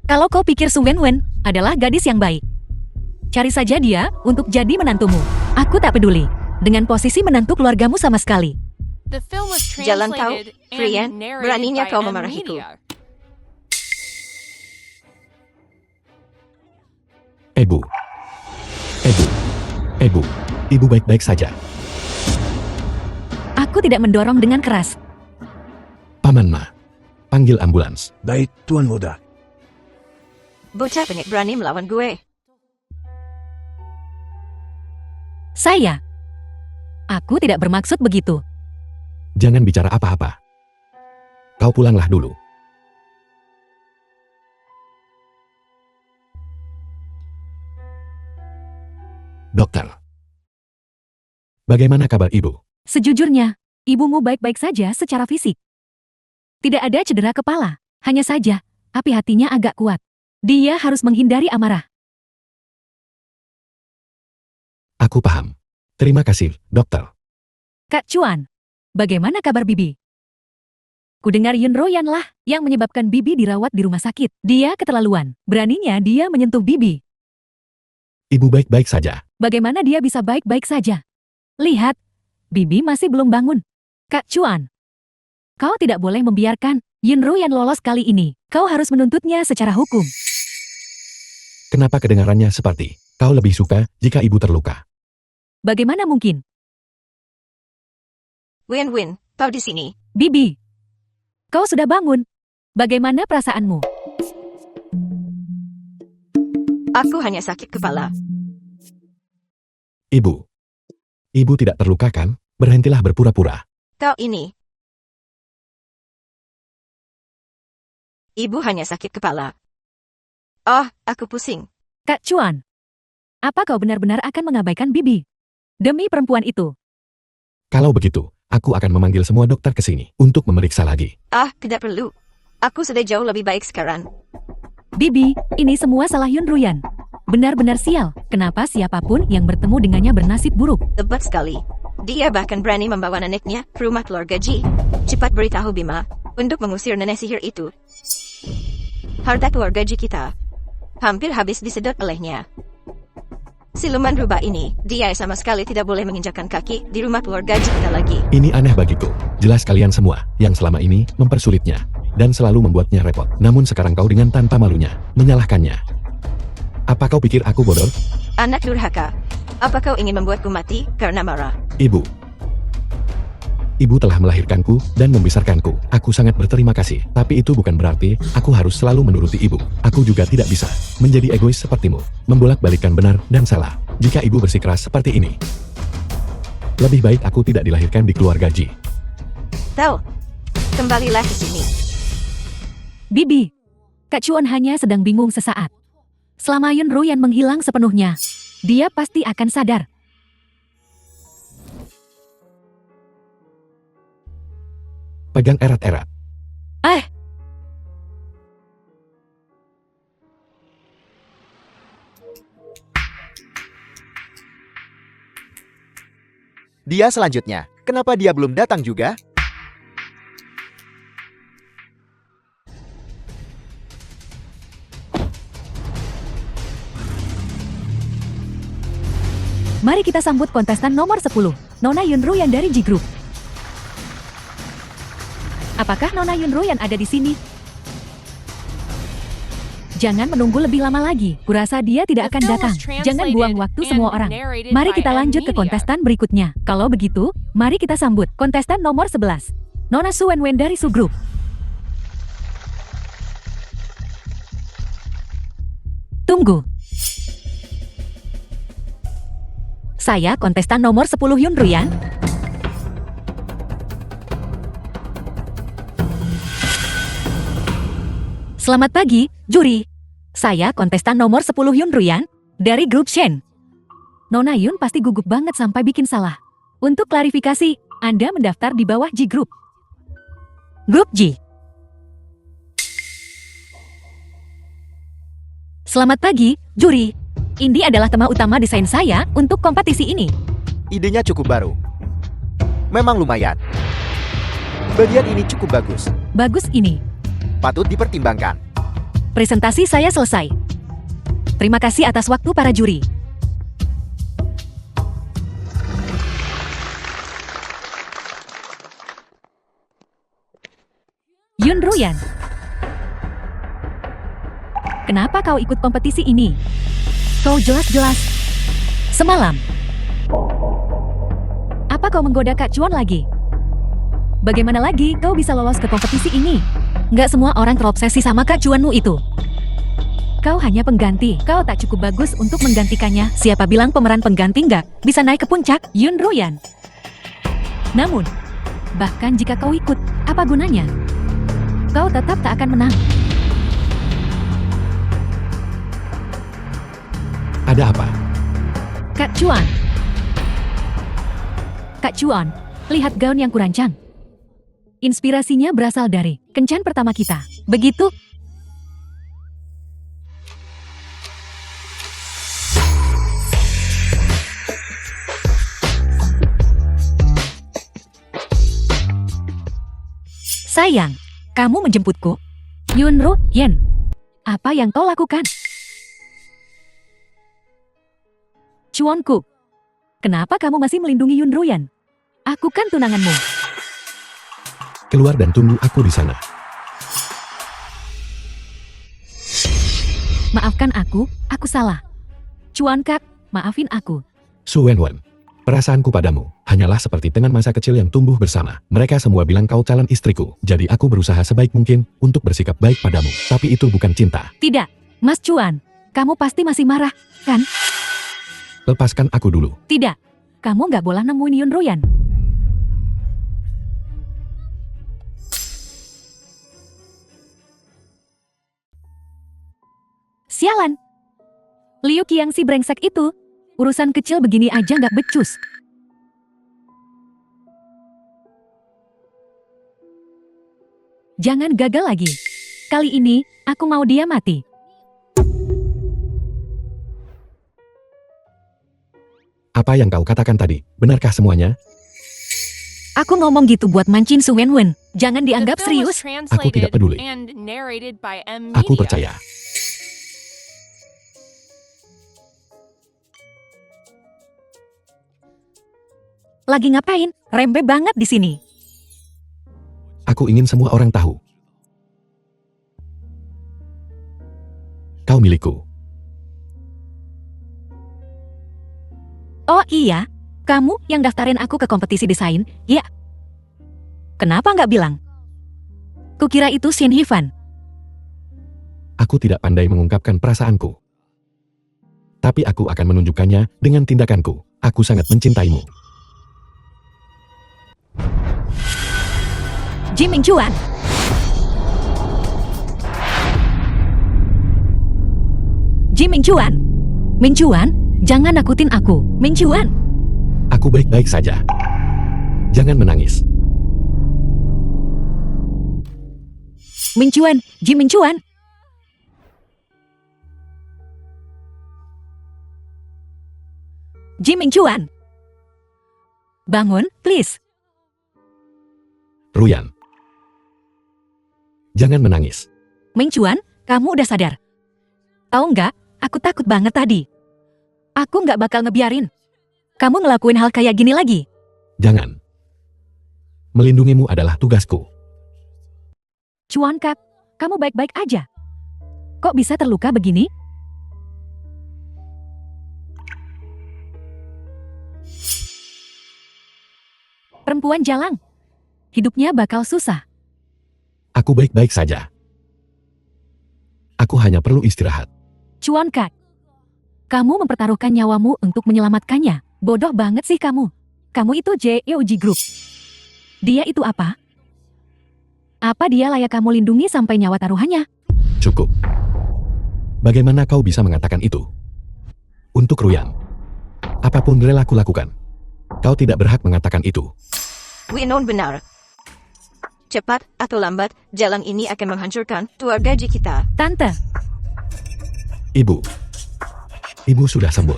Speaker 2: Kalau kau pikir Su Wenwen adalah gadis yang baik, cari saja dia untuk jadi menantumu. Aku tak peduli dengan posisi menantu keluargamu sama sekali.
Speaker 4: The film was
Speaker 6: Jalan kau,
Speaker 4: translated
Speaker 6: Frian.
Speaker 4: and narrated
Speaker 6: Beraninya
Speaker 4: by
Speaker 6: kau
Speaker 4: M
Speaker 6: memarahiku.
Speaker 4: Media.
Speaker 3: Ibu baik-baik saja.
Speaker 2: Aku tidak mendorong dengan keras.
Speaker 3: Paman Ma, panggil ambulans.
Speaker 5: Baik, Tuan Muda.
Speaker 6: Bocah penyek berani melawan gue.
Speaker 2: Aku tidak bermaksud begitu.
Speaker 3: Jangan bicara apa-apa. Kau pulanglah dulu. Dokter, bagaimana kabar ibu?
Speaker 2: Sejujurnya, ibumu baik-baik saja secara fisik. Tidak ada cedera kepala, hanya saja api hatinya agak kuat. Dia harus menghindari amarah.
Speaker 3: Aku paham. Terima kasih, dokter.
Speaker 2: Kak Chuan, bagaimana kabar Bibi? Kudengar Yun Royan lah yang menyebabkan Bibi dirawat di rumah sakit. Dia keterlaluan. Beraninya dia menyentuh Bibi.
Speaker 3: Ibu baik-baik saja.
Speaker 2: Bagaimana dia bisa baik-baik saja? Lihat, Bibi masih belum bangun. Kak Chuan, kau tidak boleh membiarkan Yun Royan lolos kali ini. Kau harus menuntutnya secara hukum.
Speaker 3: Kenapa kedengarannya seperti kau lebih suka jika ibu terluka?
Speaker 2: Bagaimana mungkin?
Speaker 6: Win-win, kau di sini.
Speaker 2: Bibi, kau sudah bangun. Bagaimana perasaanmu?
Speaker 6: Aku hanya sakit kepala.
Speaker 3: Ibu tidak terluka kan? Berhentilah berpura-pura.
Speaker 6: Kau ini. Ibu hanya sakit kepala. Oh, aku pusing.
Speaker 2: Kak Chuan, apa kau benar-benar akan mengabaikan Bibi? Demi perempuan itu.
Speaker 3: Kalau begitu, aku akan memanggil semua dokter ke sini untuk memeriksa lagi.
Speaker 6: Ah, tidak perlu. Aku sudah jauh lebih baik sekarang.
Speaker 2: Bibi, ini semua salah Yun Ruyan. Benar-benar sial. Kenapa siapapun yang bertemu dengannya bernasib buruk?
Speaker 6: Lebat sekali. Dia bahkan berani membawa neneknya ke rumah keluarga Ji. Cepat beritahu Bima untuk mengusir nenek sihir itu. Harta keluarga Ji kita hampir habis disedot olehnya. Siluman rubah ini, dia sama sekali tidak boleh menginjakkan kaki di rumah keluarga Ji kita lagi.
Speaker 3: Ini aneh bagiku. Jelas kalian semua yang selama ini mempersulitnya dan selalu membuatnya repot. Namun sekarang kau dengan tanpa malunya menyalahkannya. Apa kau pikir aku bodoh?
Speaker 6: Anak durhaka. Apa kau ingin membuatku mati karena marah?
Speaker 3: Ibu telah melahirkanku dan membesarkanku. Aku sangat berterima kasih. Tapi itu bukan berarti aku harus selalu menuruti ibu. Aku juga tidak bisa menjadi egois sepertimu. Membolak-balikan benar dan salah. Jika ibu bersikeras seperti ini, lebih baik aku tidak dilahirkan di keluarga Ji.
Speaker 6: Tahu, kembalilah ke sini.
Speaker 2: Bibi, Kak Chuan hanya sedang bingung sesaat. Selama Yun Ruyan menghilang sepenuhnya, dia pasti akan sadar.
Speaker 3: Pegang erat-erat.
Speaker 1: Dia selanjutnya. Kenapa dia belum datang juga?
Speaker 2: Mari kita sambut kontestan nomor 10, Nona Yun Ruyan dari Ji Group. Apakah Nona Yun Ruyan ada di sini? Jangan menunggu lebih lama lagi. Kurasa dia tidak akan datang. Jangan buang waktu semua orang. Mari kita lanjut ke kontestan berikutnya. Kalau begitu, mari kita sambut kontestan nomor 11, Nona Su Wenwen dari Su Group. Tunggu. Saya kontestan nomor 10 Yun Ruyan. Selamat pagi, juri. Saya kontestan nomor 10 Yun Ruyan dari grup Shen. Nona Yun pasti gugup banget sampai bikin salah. Untuk klarifikasi, Anda mendaftar di bawah G Group. Grup G. Selamat pagi, juri. Ini adalah tema utama desain saya untuk kompetisi ini.
Speaker 1: Idenya cukup baru. Memang lumayan. Bagian ini cukup bagus.
Speaker 2: Bagus ini.
Speaker 1: Patut dipertimbangkan.
Speaker 2: Presentasi saya selesai. Terima kasih atas waktu para juri. Yun Ruyan. Kenapa kau ikut kompetisi ini? Kau jelas-jelas semalam. Apa kau menggoda Kak Chuan lagi? Bagaimana lagi kau bisa lolos ke kompetisi ini? Nggak semua orang terobsesi sama Kak Chuanmu itu. Kau hanya pengganti. Kau tak cukup bagus untuk menggantikannya. Siapa bilang pemeran pengganti nggak bisa naik ke puncak? Yun Ruyan. Namun, bahkan jika kau ikut, apa gunanya? Kau tetap tak akan menang.
Speaker 3: Ada apa?
Speaker 2: Kak Chuan. Kak Chuan, lihat gaun yang kurancang. Inspirasinya berasal dari kencan pertama kita. Begitu? Sayang, kamu menjemputku. Yun Ruyan, apa yang kau lakukan? Chuanku, kenapa kamu masih melindungi Yun Ruyan? Aku kan tunanganmu.
Speaker 3: Keluar dan tunggu aku di sana.
Speaker 2: Maafkan aku salah. Chuan Kak, maafin aku.
Speaker 3: Su Wenwen, perasaanku padamu hanyalah seperti teman masa kecil yang tumbuh bersama. Mereka semua bilang kau calon istriku, jadi aku berusaha sebaik mungkin untuk bersikap baik padamu. Tapi itu bukan cinta.
Speaker 2: Tidak, Mas Chuan, kamu pasti masih marah, kan?
Speaker 3: Lepaskan aku dulu.
Speaker 2: Tidak, kamu nggak boleh nemuin Yun Ruyan. Sialan. Liu Qiang si brengsek itu, urusan kecil begini aja nggak becus. Jangan gagal lagi. Kali ini, aku mau dia mati.
Speaker 3: Apa yang kau katakan tadi, benarkah semuanya?
Speaker 2: Aku ngomong gitu buat mancing Su Wenwen. Jangan
Speaker 4: The
Speaker 2: dianggap
Speaker 4: film was
Speaker 2: serius.
Speaker 3: Aku tidak
Speaker 4: translated
Speaker 3: peduli.
Speaker 4: and narrated by M
Speaker 3: Aku
Speaker 4: Media.
Speaker 3: percaya.
Speaker 2: Lagi ngapain? Rembe banget di sini.
Speaker 3: Aku ingin semua orang tahu. Kau milikku.
Speaker 2: Oh iya, kamu yang daftarin aku ke kompetisi desain, ya? Kenapa nggak bilang? Kukira itu Shin Hifan.
Speaker 3: Aku tidak pandai mengungkapkan perasaanku. Tapi aku akan menunjukkannya dengan tindakanku. Aku sangat mencintaimu.
Speaker 2: Ji Mingchuan. Ji Mingchuan. Mingchuan, jangan nakutin aku. Mingchuan.
Speaker 3: Aku baik-baik saja. Jangan menangis.
Speaker 2: Mingchuan, Ji Mingchuan. Ji Mingchuan. Bangun, please.
Speaker 3: Ruyan. Jangan menangis.
Speaker 2: Mingchuan, kamu udah sadar? Tahu nggak, aku takut banget tadi. Aku nggak bakal ngebiarin kamu ngelakuin hal kayak gini lagi.
Speaker 3: Jangan. Melindungimu adalah tugasku.
Speaker 2: Chuan Kak, kamu baik-baik aja. Kok bisa terluka begini? Perempuan jalang. Hidupnya bakal susah.
Speaker 3: Aku baik-baik saja. Aku hanya perlu istirahat.
Speaker 2: Chuan Kak, kamu mempertaruhkan nyawamu untuk menyelamatkannya. Bodoh banget sih kamu. Kamu itu JEOG Group. Dia itu apa? Apa dia layak kamu lindungi sampai nyawa taruhannya?
Speaker 3: Cukup. Bagaimana kau bisa mengatakan itu? Untuk Ruyan, apapun rela kulakukan. Kau tidak berhak mengatakan itu.
Speaker 6: Winon benar. Cepat atau lambat, jalan ini akan menghancurkan keluarga Ji kita.
Speaker 2: Tante,
Speaker 3: Ibu. Ibu sudah sembuh.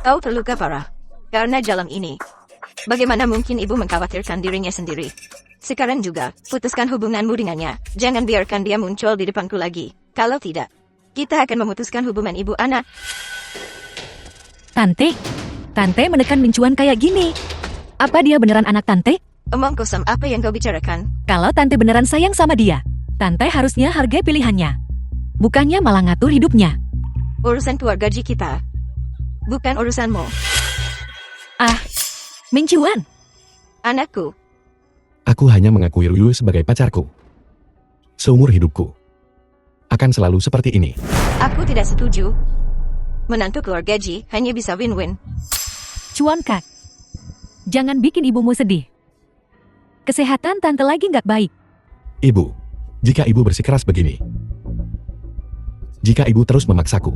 Speaker 6: Kau terluka parah karena jalan ini. Bagaimana mungkin ibu mengkhawatirkan dirinya sendiri? Sekarang juga, putuskan hubunganmu dengannya. Jangan biarkan dia muncul di depanku lagi. Kalau tidak, kita akan memutuskan hubungan ibu anak.
Speaker 2: Tante menekan Min Chuan kayak gini. Apa dia beneran anak Tante?
Speaker 6: Omong kosong apa yang kau bicarakan?
Speaker 2: Kalau Tante beneran sayang sama dia, Tante harusnya hargai pilihannya. Bukannya malah ngatur hidupnya.
Speaker 6: Urusan keluarga Ji kita. Bukan urusanmu.
Speaker 2: Min Chuan,
Speaker 6: Anakku,
Speaker 3: Aku hanya mengakui Ryu sebagai pacarku. Seumur hidupku. Akan selalu seperti ini.
Speaker 6: aku tidak setuju. Menantu keluarga Ji hanya bisa win-win.
Speaker 2: Chuan Kak, jangan bikin ibumu sedih. Kesehatan Tante lagi nggak baik.
Speaker 3: Ibu, jika ibu bersikeras begini. Jika ibu terus memaksaku.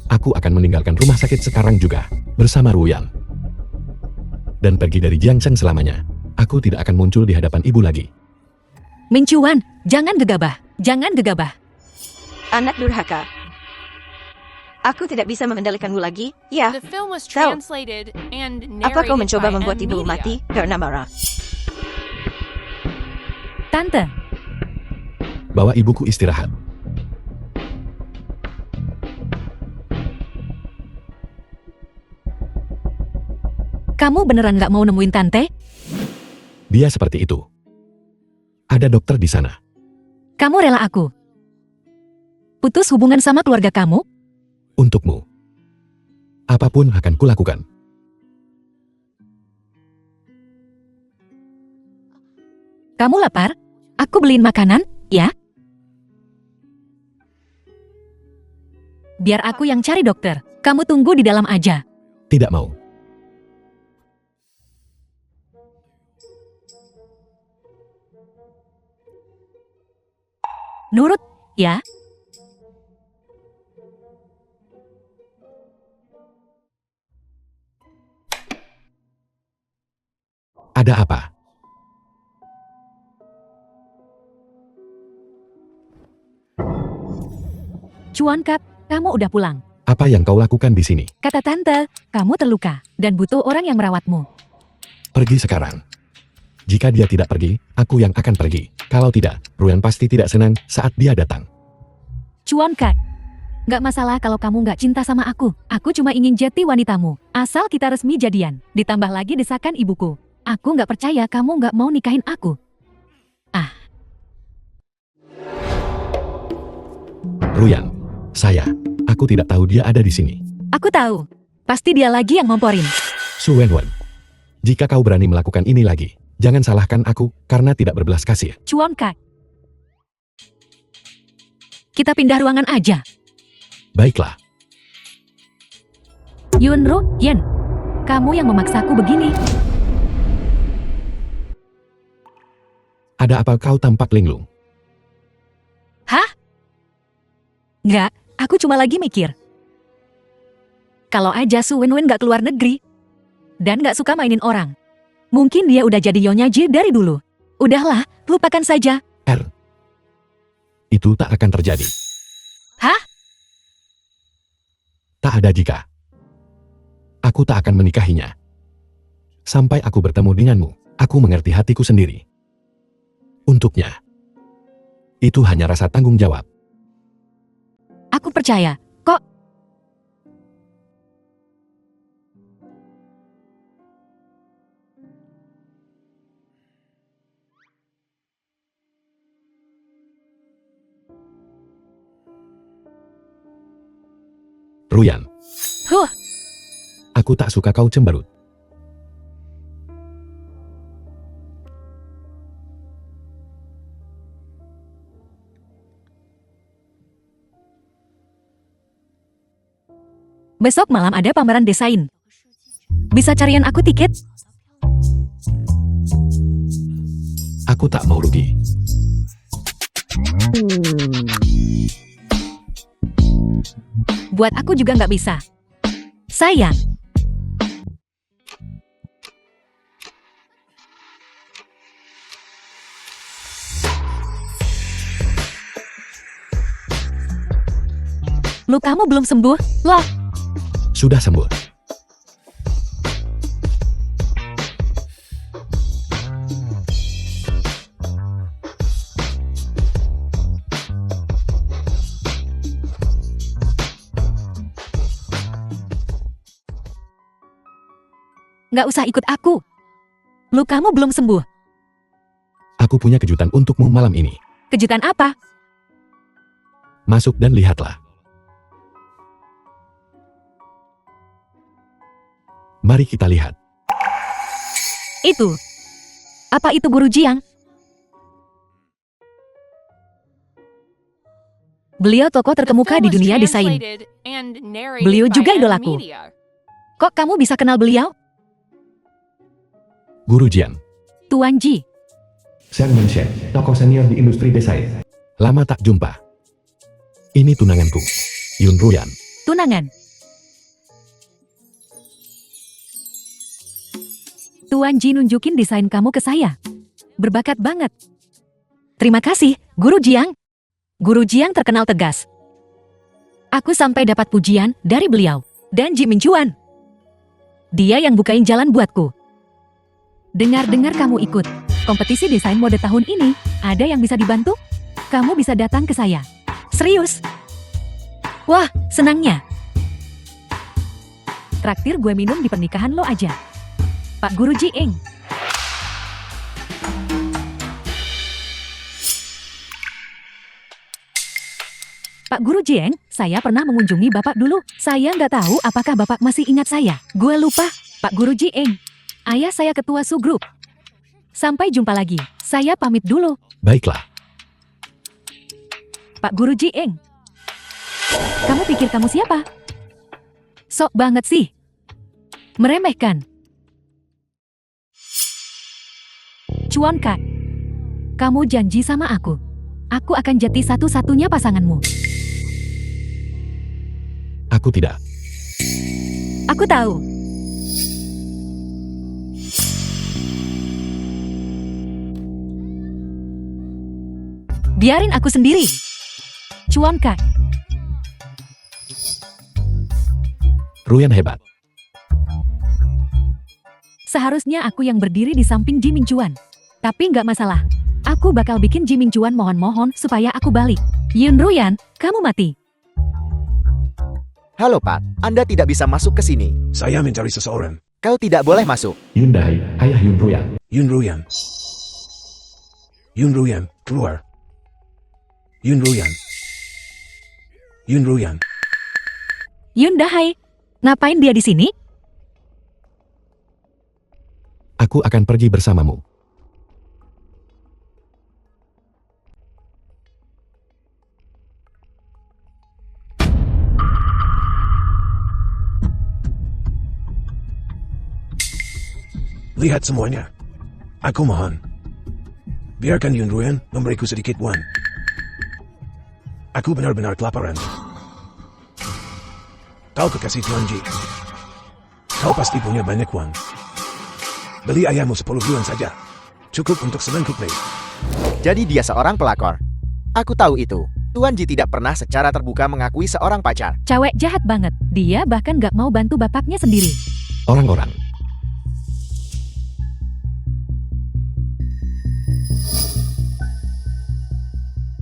Speaker 3: Aku akan meninggalkan rumah sakit sekarang juga, bersama Ruyan. Dan pergi dari Jiangsheng selamanya. Aku tidak akan muncul di hadapan ibu lagi.
Speaker 2: Min Chuan, jangan gegabah. Jangan gegabah.
Speaker 6: Anak durhaka. Aku tidak bisa mengendalikanmu lagi, ya.
Speaker 4: The film was
Speaker 6: Tahu.
Speaker 4: translated and
Speaker 6: Apa kau
Speaker 4: narrated
Speaker 6: mencoba
Speaker 4: by
Speaker 6: membuat
Speaker 4: M
Speaker 6: ibu
Speaker 4: Media.
Speaker 6: mati karena marah?
Speaker 2: Tante,
Speaker 3: Bawa ibuku istirahat.
Speaker 2: kamu beneran nggak mau nemuin Tante?
Speaker 3: Dia seperti itu. Ada dokter di sana.
Speaker 2: Kamu rela aku putus hubungan sama keluarga kamu?
Speaker 3: Untukmu. Apapun akan kulakukan.
Speaker 2: Kamu lapar? Aku beliin makanan, ya? Biar aku yang cari dokter. Kamu tunggu di dalam aja.
Speaker 3: Tidak mau.
Speaker 2: Nurut, ya?
Speaker 3: Ada apa?
Speaker 2: Chuan Kap, kamu udah pulang.
Speaker 3: Apa yang kau lakukan di sini?
Speaker 2: Kata Tante, kamu terluka dan butuh orang yang merawatmu.
Speaker 3: Pergi sekarang. Jika dia tidak pergi, aku yang akan pergi. Kalau tidak, Ruyan pasti tidak senang saat dia datang.
Speaker 2: Chuan Kap, nggak masalah kalau kamu nggak cinta sama aku. Aku cuma ingin jati wanitamu. Asal kita resmi jadian. Ditambah lagi desakan ibuku. Aku nggak percaya kamu nggak mau nikahin aku.
Speaker 3: Ruyan, aku tidak tahu dia ada di sini.
Speaker 2: Aku tahu. Pasti dia lagi yang ngomporin.
Speaker 3: Su Wenwen, jika kau berani melakukan ini lagi, jangan salahkan aku karena tidak berbelas kasih.
Speaker 2: Chuan Kap. Kita pindah ruangan aja.
Speaker 3: Baiklah,
Speaker 2: Yunro, Yen. Kamu yang memaksaku begini.
Speaker 3: ada apa kau tampak linglung?
Speaker 2: Nggak, aku cuma lagi mikir. Kalau aja Su Wenwen nggak keluar negeri. Dan nggak suka mainin orang. Mungkin dia udah jadi Nyonya Ji dari dulu. Udahlah, lupakan saja.
Speaker 3: Itu tak akan terjadi.
Speaker 2: Hah?
Speaker 3: Tak ada jika. Aku tak akan menikahinya. Sampai aku bertemu denganmu, aku mengerti hatiku sendiri. Untuknya. Itu hanya rasa tanggung jawab.
Speaker 2: Aku percaya, kok.
Speaker 3: Ruyan,
Speaker 2: Huh,
Speaker 3: aku tak suka kau cemberut.
Speaker 2: Besok malam ada pameran desain. Bisa carian aku tiket?
Speaker 3: Aku tak mau rugi.
Speaker 2: Buat aku juga nggak bisa. Sayang. Lukamu belum sembuh, loh.
Speaker 3: Sudah sembuh.
Speaker 2: Nggak usah ikut aku. Lukamu belum sembuh.
Speaker 3: Aku punya kejutan untukmu malam ini.
Speaker 2: Kejutan apa?
Speaker 3: Masuk dan lihatlah. Mari kita lihat.
Speaker 2: Itu. Apa itu Guru Jiang? Beliau tokoh terkemuka di dunia desain. Beliau juga idolaku. Kok kamu bisa kenal beliau?
Speaker 3: Guru Jian.
Speaker 2: Tuan Ji.
Speaker 3: Zhang Menshen, tokoh senior di industri desain. Lama tak jumpa. Ini tunanganku, Yun Ruyan.
Speaker 2: Tunangan. Tuan Ji nunjukin desain kamu ke saya. Berbakat banget. Terima kasih, Guru Jiang. Guru Jiang terkenal tegas. Aku sampai dapat pujian dari beliau. Dan Ji Mincuan. Dia yang bukain jalan buatku. Dengar-dengar kamu ikut kompetisi desain mode tahun ini. Ada yang bisa dibantu? Kamu bisa datang ke saya. Serius? Wah, senangnya. Traktir gue minum di pernikahan lo aja. Pak Guru Jieng. Pak Guru Jieng, saya pernah mengunjungi Bapak dulu. Saya nggak tahu apakah Bapak masih ingat saya. Gue lupa, Pak Guru Jieng. Ayah saya ketua subgrup. Sampai jumpa lagi. Saya pamit dulu.
Speaker 3: Baiklah.
Speaker 2: Pak Guru Jieng. Kamu pikir kamu siapa? Sok banget sih. Meremehkan. Chuan Kak. Kamu janji sama aku. Aku akan jadi satu-satunya pasanganmu.
Speaker 3: Aku tidak.
Speaker 2: Aku tahu. Biarin aku sendiri. Chuan Kak.
Speaker 3: Ruyan hebat.
Speaker 2: Seharusnya aku yang berdiri di samping Ji Mincuan. Tapi nggak masalah. Aku bakal bikin Ji Mincuan mohon-mohon supaya aku balik. Yun Ruyan, kamu mati.
Speaker 1: Halo Pak, Anda tidak bisa masuk ke sini.
Speaker 5: Saya mencari seseorang.
Speaker 1: Kau tidak boleh masuk.
Speaker 3: Yun Dahai, ayah Yun Ruyan.
Speaker 5: Yun Ruyan. Yun Ruyan, keluar. Yun Ruyan. Yun Ruyan.
Speaker 2: Yun Dahai, ngapain dia di sini?
Speaker 3: Aku akan pergi bersamamu.
Speaker 5: Lihat semuanya. Aku mohon. Biarkan Yun Ruyan memberiku sedikit uang. Aku benar-benar kelaparan. Kau kekasih Tuan Ji. Kau pasti punya banyak uang. Beli ayammu 10 yuan saja. Cukup untuk semangkuk mie.
Speaker 1: Jadi dia seorang pelakor. Aku tahu itu. Tuan Ji tidak pernah secara terbuka mengakui seorang pacar.
Speaker 2: Cewek jahat banget. Dia bahkan gak mau bantu bapaknya sendiri.
Speaker 3: Orang-orang.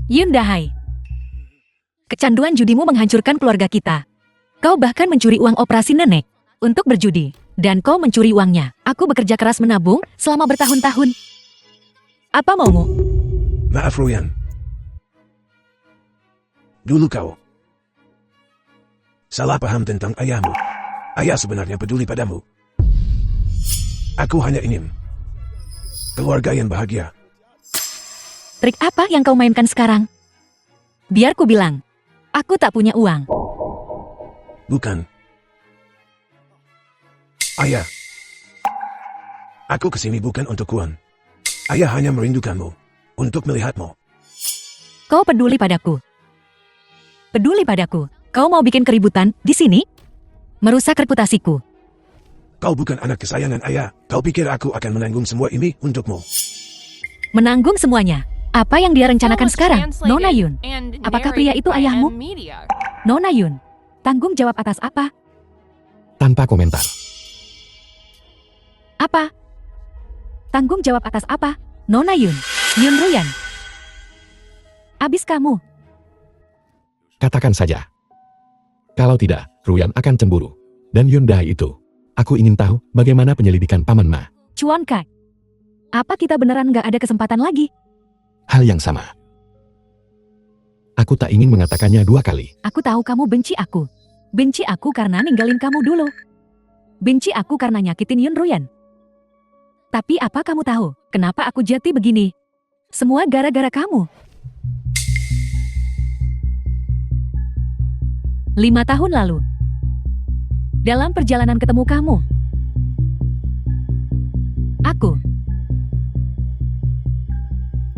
Speaker 2: Yun Dahai. Kecanduan judimu menghancurkan keluarga kita. Kau bahkan mencuri uang operasi nenek untuk berjudi. Dan kau mencuri uangnya. Aku bekerja keras menabung selama bertahun-tahun. Apa maumu?
Speaker 5: Maaf Ruyan. Dulu kau salah paham tentang ayahmu. Ayah sebenarnya peduli padamu. Aku hanya ingin keluarga yang bahagia.
Speaker 2: Trik apa yang kau mainkan sekarang? Biar ku bilang, aku tak punya uang.
Speaker 5: Bukan. Ayah. Aku kesini bukan untuk Kuan. Ayah hanya merindukanmu. Untuk melihatmu.
Speaker 2: Kau peduli padaku. Peduli padaku. Kau mau bikin keributan di sini? Merusak reputasiku.
Speaker 5: Kau bukan anak kesayangan ayah. Kau pikir aku akan menanggung semua ini untukmu.
Speaker 2: Menanggung semuanya. Apa yang dia rencanakan sekarang, Nona Yun?
Speaker 4: and
Speaker 2: Apakah pria
Speaker 4: narrated
Speaker 2: itu
Speaker 4: by
Speaker 2: ayahmu?
Speaker 4: M-Media.
Speaker 2: Nona Yun, tanggung jawab atas apa?
Speaker 3: Tanpa komentar.
Speaker 2: Apa? Tanggung jawab atas apa? Nona Yun, Yun Ruyan. Abis kamu.
Speaker 3: Katakan saja. Kalau tidak, Ruyan akan cemburu. Dan Yundai itu. Aku ingin tahu bagaimana penyelidikan Paman Ma.
Speaker 2: Chuan Kai. Apa kita beneran gak ada kesempatan lagi?
Speaker 3: Hal yang sama. Aku tak ingin mengatakannya 2 kali.
Speaker 2: Aku tahu kamu benci aku. Benci aku karena ninggalin kamu dulu. Benci aku karena nyakitin Yun Ruyan. Tapi apa kamu tahu, kenapa aku jati begini? Semua gara-gara kamu. 5 tahun lalu. Dalam perjalanan ketemu kamu.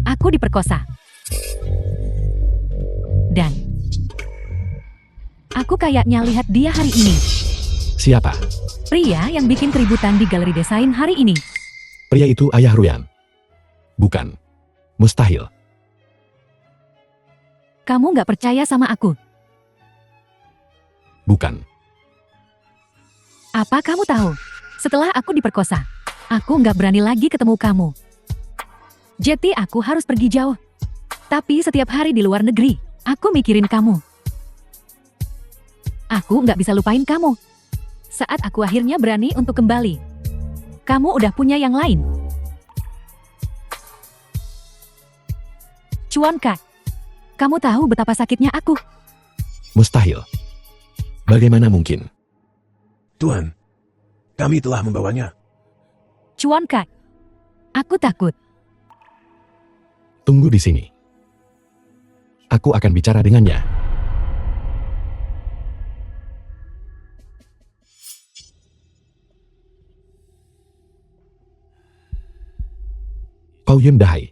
Speaker 2: Aku diperkosa. Dan aku kayaknya lihat dia hari ini.
Speaker 3: Siapa?
Speaker 2: Pria yang bikin keributan di galeri desain hari ini.
Speaker 3: Pria itu ayah Ruyan. Bukan. Mustahil.
Speaker 2: Kamu nggak percaya sama aku?
Speaker 3: Bukan.
Speaker 2: Apa kamu tahu? Setelah aku diperkosa, aku nggak berani lagi ketemu kamu. Jadi aku harus pergi jauh. Tapi setiap hari di luar negeri, aku mikirin kamu. Aku nggak bisa lupain kamu. Saat aku akhirnya berani untuk kembali, kamu udah punya yang lain. Chuan Kai, kamu tahu betapa sakitnya aku.
Speaker 3: Mustahil. Bagaimana mungkin?
Speaker 5: Tuhan, kami telah membawanya.
Speaker 2: Chuan Kai, aku takut.
Speaker 3: Tunggu di sini. Aku akan bicara dengannya. Pao Yun Dahai.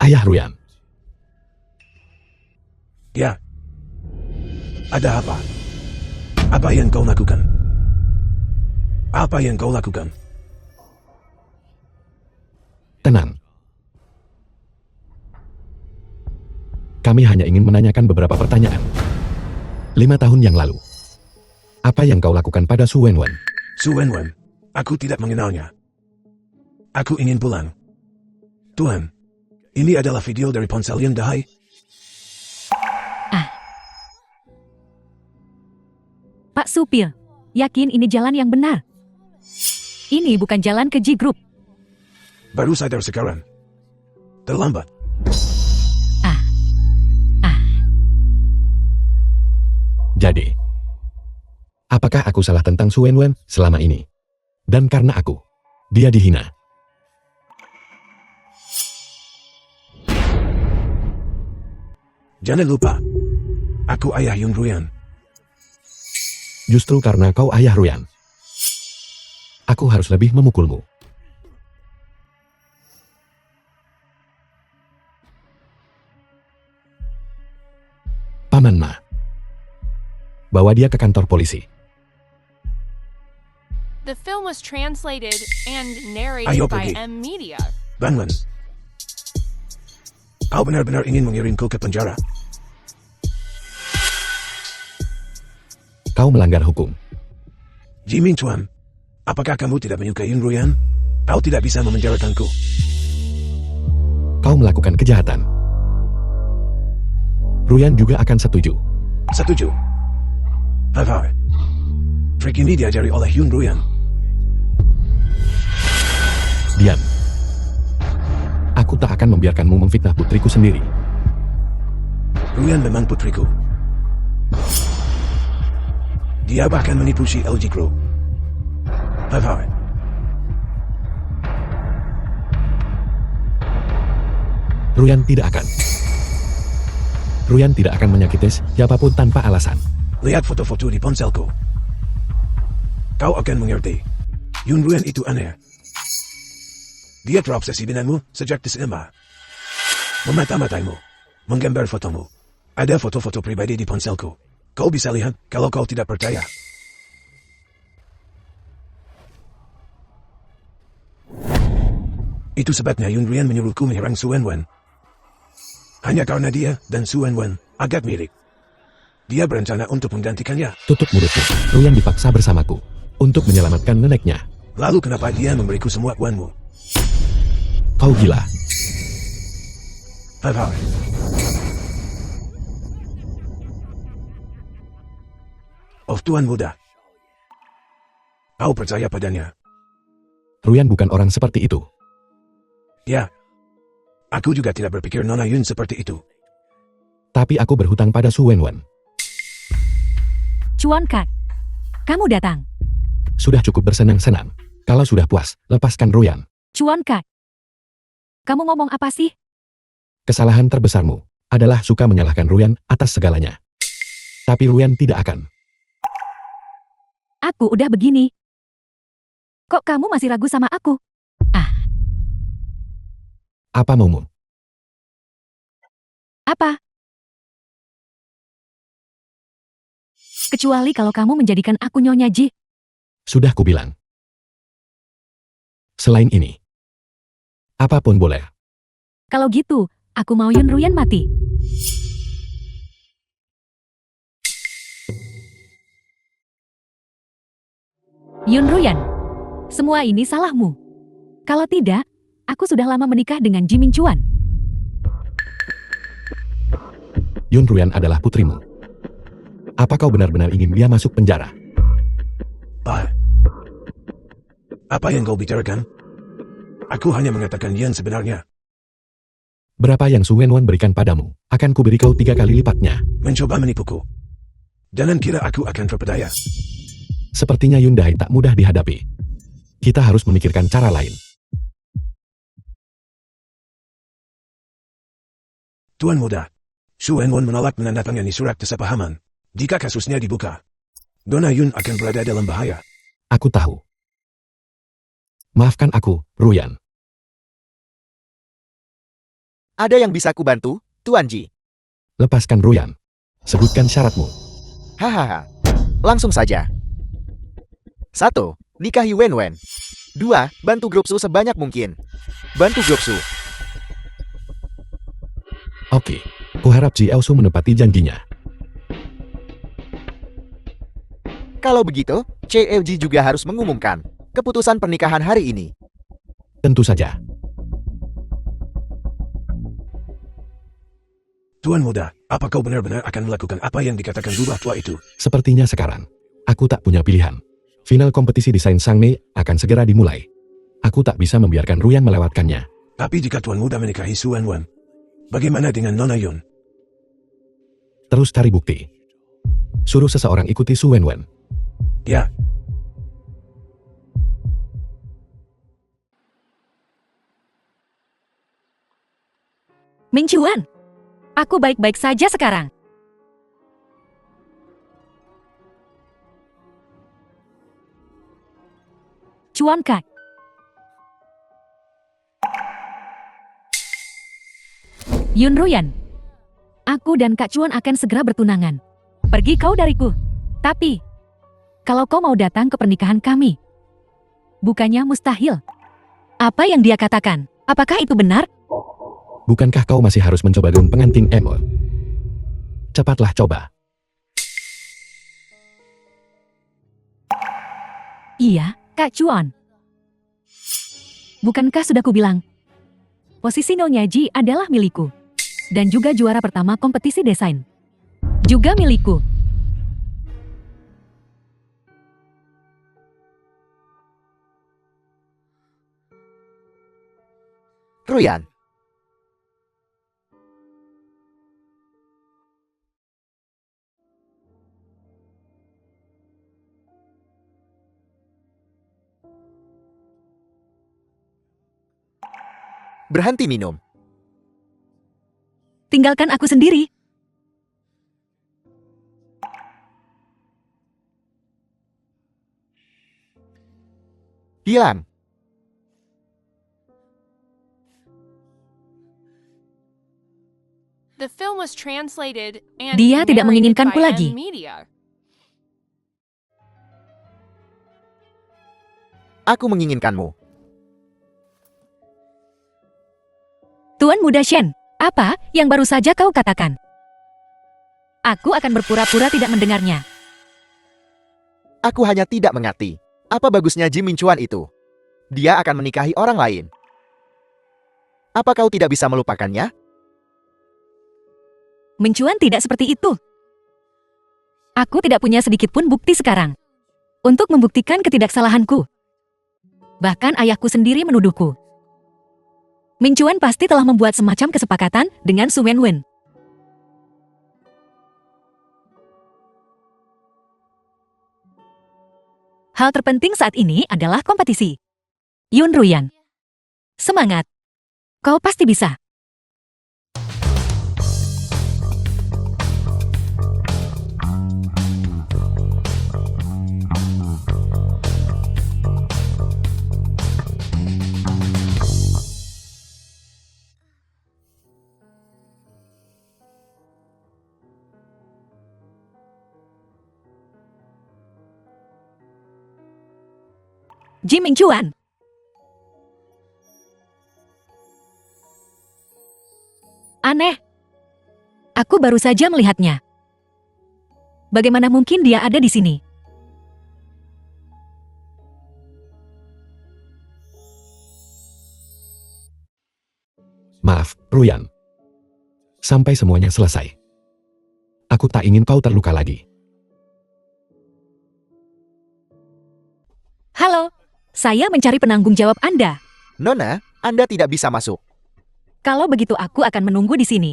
Speaker 3: Ayah Ruyan.
Speaker 5: Ya. Ada apa? Apa yang kau lakukan? Apa yang kau lakukan?
Speaker 3: Tenang. Kami hanya ingin menanyakan beberapa pertanyaan. 5 tahun yang lalu. Apa yang kau lakukan pada Su Wenwen?
Speaker 5: Su Wenwen, aku tidak mengenalnya. Aku ingin pulang. Tuhan, ini adalah video dari ponsel Yun Dahai.
Speaker 2: Pak Supir, yakin ini jalan yang benar? Ini bukan jalan ke G Group.
Speaker 5: Baru sadar sekarang. Terlambat.
Speaker 3: Jadi, apakah aku salah tentang Su Wenwen selama ini? Dan karena aku, dia dihina.
Speaker 5: Jangan lupa, aku ayah Yun Ruyan.
Speaker 3: Justru karena kau ayah Ruyan, aku harus lebih memukulmu. Paman Ma, bawa dia ke kantor polisi.
Speaker 4: The film was translated and narrated
Speaker 5: Ayo
Speaker 4: by
Speaker 5: pergi.
Speaker 4: M-Media.
Speaker 5: Bangun. Kau benar-benar ingin mengirimku ke penjara.
Speaker 3: Kau melanggar hukum.
Speaker 5: Jimin Chuan, apakah kamu tidak menyukai Yun Ruyan? Kau tidak bisa memenjarakanku.
Speaker 3: Kau melakukan kejahatan. Ruyan juga akan setuju.
Speaker 5: Setuju. Hai. Trik ini diajari oleh Yun Ruyan.
Speaker 3: Diam. Aku tak akan membiarkanmu memfitnah putriku sendiri.
Speaker 5: Ruyan memang putriku. Dia bahkan menipu si LG Group. Hai.
Speaker 3: Ruyan tidak akan. Ruyan tidak akan menyakiti siapapun tanpa alasan.
Speaker 5: Lihat foto-foto di ponselku. Kau akan mengerti. Yun Ruyan itu aneh. Dia terobsesi denganmu sejak di SMA. Memata-mataimu. Menggambar fotomu. Ada foto-foto pribadi di ponselku. Kau bisa lihat kalau kau tidak percaya. Itu sebabnya Yun Ruyan menyuruhku menyerang Su Wenwen. Hanya karena dia dan Su Wenwen agak mirip. Dia berencana untuk menggantikannya.
Speaker 3: Tutup mulutmu. Ruyan dipaksa bersamaku untuk menyelamatkan neneknya.
Speaker 5: Lalu kenapa dia memberiku semua uangmu?
Speaker 3: Kau gila.
Speaker 5: Haha. Oh Tuan Muda. Kau percaya padanya?
Speaker 3: Ruyan bukan orang seperti itu.
Speaker 5: Ya. Aku juga tidak berpikir Nona Yun seperti itu.
Speaker 3: Tapi aku berhutang pada Su Wenwen.
Speaker 2: Chuan Kak, kamu datang.
Speaker 3: Sudah cukup bersenang-senang. Kalau sudah puas, lepaskan Ruyan.
Speaker 2: Chuan Kak, kamu ngomong apa sih?
Speaker 3: Kesalahan terbesarmu adalah suka menyalahkan Ruyan atas segalanya. Tapi Ruyan tidak akan.
Speaker 2: Aku udah begini. Kok kamu masih ragu sama aku?
Speaker 3: Apa maumu?
Speaker 2: Apa? Kecuali kalau kamu menjadikan aku Nyonya Ji.
Speaker 3: Sudah kubilang. Selain ini, apapun boleh.
Speaker 2: Kalau gitu, aku mau Yun Ruyan mati. Yun Ruyan, semua ini salahmu. Kalau tidak, aku sudah lama menikah dengan Ji Min Chuan.
Speaker 3: Yun Ruyan adalah putrimu. Apa kau benar-benar ingin dia masuk penjara?
Speaker 5: Apa yang kau bicarakan? Aku hanya mengatakan yang sebenarnya.
Speaker 3: Berapa yang Su Wenwen berikan padamu, akan kuberi kau 3 kali lipatnya.
Speaker 5: Mencoba menipuku. Jangan kira aku akan terpedaya.
Speaker 3: Sepertinya Yun Dai tak mudah dihadapi. Kita harus memikirkan cara lain.
Speaker 5: Tuan Muda, Su Wenwen menolak menandatangani surat kesepahaman. Jika kasusnya dibuka, Nona Yun akan berada dalam bahaya.
Speaker 3: Aku tahu. Maafkan aku, Ruyan.
Speaker 1: Ada yang bisa kubantu, Tuan Ji?
Speaker 3: Lepaskan Ruyan. Sebutkan syaratmu.
Speaker 1: Hahaha. Langsung saja. 1. Nikahi Wenwen. 2. Bantu grup Su sebanyak mungkin. Bantu grup Su.
Speaker 3: Oke. Kuharap Ji Elsu menepati janjinya.
Speaker 1: Kalau begitu, CLG juga harus mengumumkan keputusan pernikahan hari ini.
Speaker 3: Tentu saja.
Speaker 5: Tuan Muda, apa kau benar-benar akan melakukan apa yang dikatakan rubah tua itu?
Speaker 3: Sepertinya sekarang, aku tak punya pilihan. Final kompetisi desain Sangmei akan segera dimulai. Aku tak bisa membiarkan Ruyan melewatkannya.
Speaker 5: Tapi jika Tuan Muda menikahi Su Wenwen, bagaimana dengan Nona Yun?
Speaker 3: Terus cari bukti. Suruh seseorang ikuti Su Wenwen.
Speaker 5: Ya.
Speaker 2: Min Chuan, aku baik-baik saja sekarang. Chuan Kak. Yun Ruyan, aku dan Kak Chuan akan segera bertunangan. Pergi kau dariku. Tapi, kalau kau mau datang ke pernikahan kami, bukannya mustahil. Apa yang dia katakan? Apakah itu benar?
Speaker 3: Bukankah kau masih harus mencoba gaun pengantin Emo? Cepatlah coba.
Speaker 2: Iya, Kak Chuan. Bukankah sudah kubilang, posisi Nyonya Ji adalah milikku. Dan juga juara pertama kompetisi desain. Juga milikku.
Speaker 1: Ruyan. Berhenti minum.
Speaker 2: Tinggalkan aku sendiri.
Speaker 1: Hilang.
Speaker 4: The film was translated and
Speaker 2: Dia tidak
Speaker 4: narrated
Speaker 2: menginginkanku
Speaker 4: by
Speaker 2: lagi.
Speaker 4: M-Media.
Speaker 1: Aku menginginkanmu.
Speaker 2: Tuan Muda Shen, apa yang baru saja kau katakan? Aku akan berpura-pura tidak mendengarnya.
Speaker 1: Aku hanya tidak mengerti. Apa bagusnya Ji Minchuan itu? Dia akan menikahi orang lain. Apa kau tidak bisa melupakannya?
Speaker 2: Minchuan tidak seperti itu. Aku tidak punya sedikit pun bukti sekarang untuk membuktikan ketidaksalahanku. Bahkan ayahku sendiri menuduhku. Minchuan pasti telah membuat semacam kesepakatan dengan Su Wenwen. Hal terpenting saat ini adalah kompetisi. Yun Ruyan. Semangat. Kau pasti bisa. Ji Minchuan. Aneh. Aku baru saja melihatnya. Bagaimana mungkin dia ada di sini?
Speaker 3: Maaf, Ruyan. Sampai semuanya selesai. Aku tak ingin kau terluka lagi.
Speaker 2: Halo, saya mencari penanggung jawab Anda.
Speaker 1: Nona, Anda tidak bisa masuk.
Speaker 2: Kalau begitu aku akan menunggu di sini.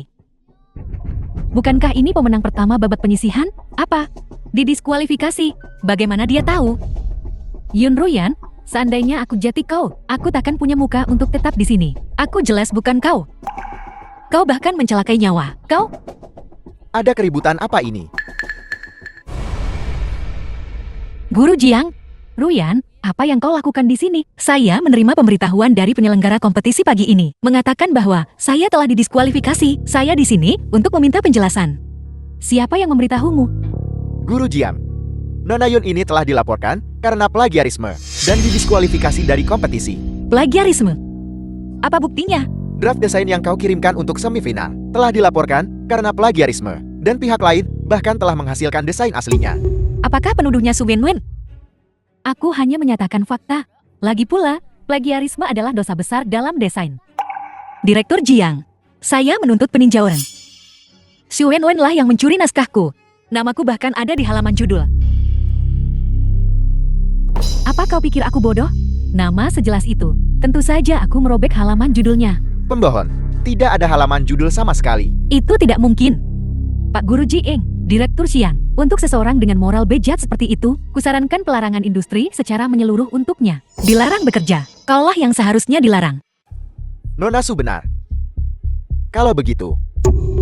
Speaker 2: Bukankah ini pemenang pertama babak penyisihan? Apa? Didiskualifikasi. Bagaimana dia tahu? Yun Ruyan, seandainya aku jati kau, aku takkan punya muka untuk tetap di sini. Aku jelas bukan kau. Kau bahkan mencelakai nyawa. Kau?
Speaker 1: Ada keributan apa ini?
Speaker 2: Guru Jiang? Ruyan, apa yang kau lakukan di sini? Saya menerima pemberitahuan dari penyelenggara kompetisi pagi ini, mengatakan bahwa saya telah didiskualifikasi. Saya di sini untuk meminta penjelasan. Siapa yang memberitahumu?
Speaker 1: Guru Jiang. Nona Yun ini telah dilaporkan karena plagiarisme dan didiskualifikasi dari kompetisi.
Speaker 2: Plagiarisme. Apa buktinya?
Speaker 1: Draft desain yang kau kirimkan untuk semifinal telah dilaporkan karena plagiarisme dan pihak lain bahkan telah menghasilkan desain aslinya.
Speaker 2: Apakah penuduhnya Su Wenwen? Aku hanya menyatakan fakta. Lagi pula, plagiarisme adalah dosa besar dalam desain. Direktur Jiang, saya menuntut peninjauan. Su Wenwen lah yang mencuri naskahku. Namaku bahkan ada di halaman judul. Apa kau pikir aku bodoh? Nama sejelas itu. Tentu saja aku merobek halaman judulnya.
Speaker 1: Pembohon, tidak ada halaman judul sama sekali.
Speaker 2: Itu tidak mungkin. Pak Guru Jieng, Direktur Xiang, untuk seseorang dengan moral bejat seperti itu, kusarankan pelarangan industri secara menyeluruh untuknya. Dilarang bekerja. Kaulah yang seharusnya dilarang.
Speaker 1: Nona Su benar. Kalau begitu,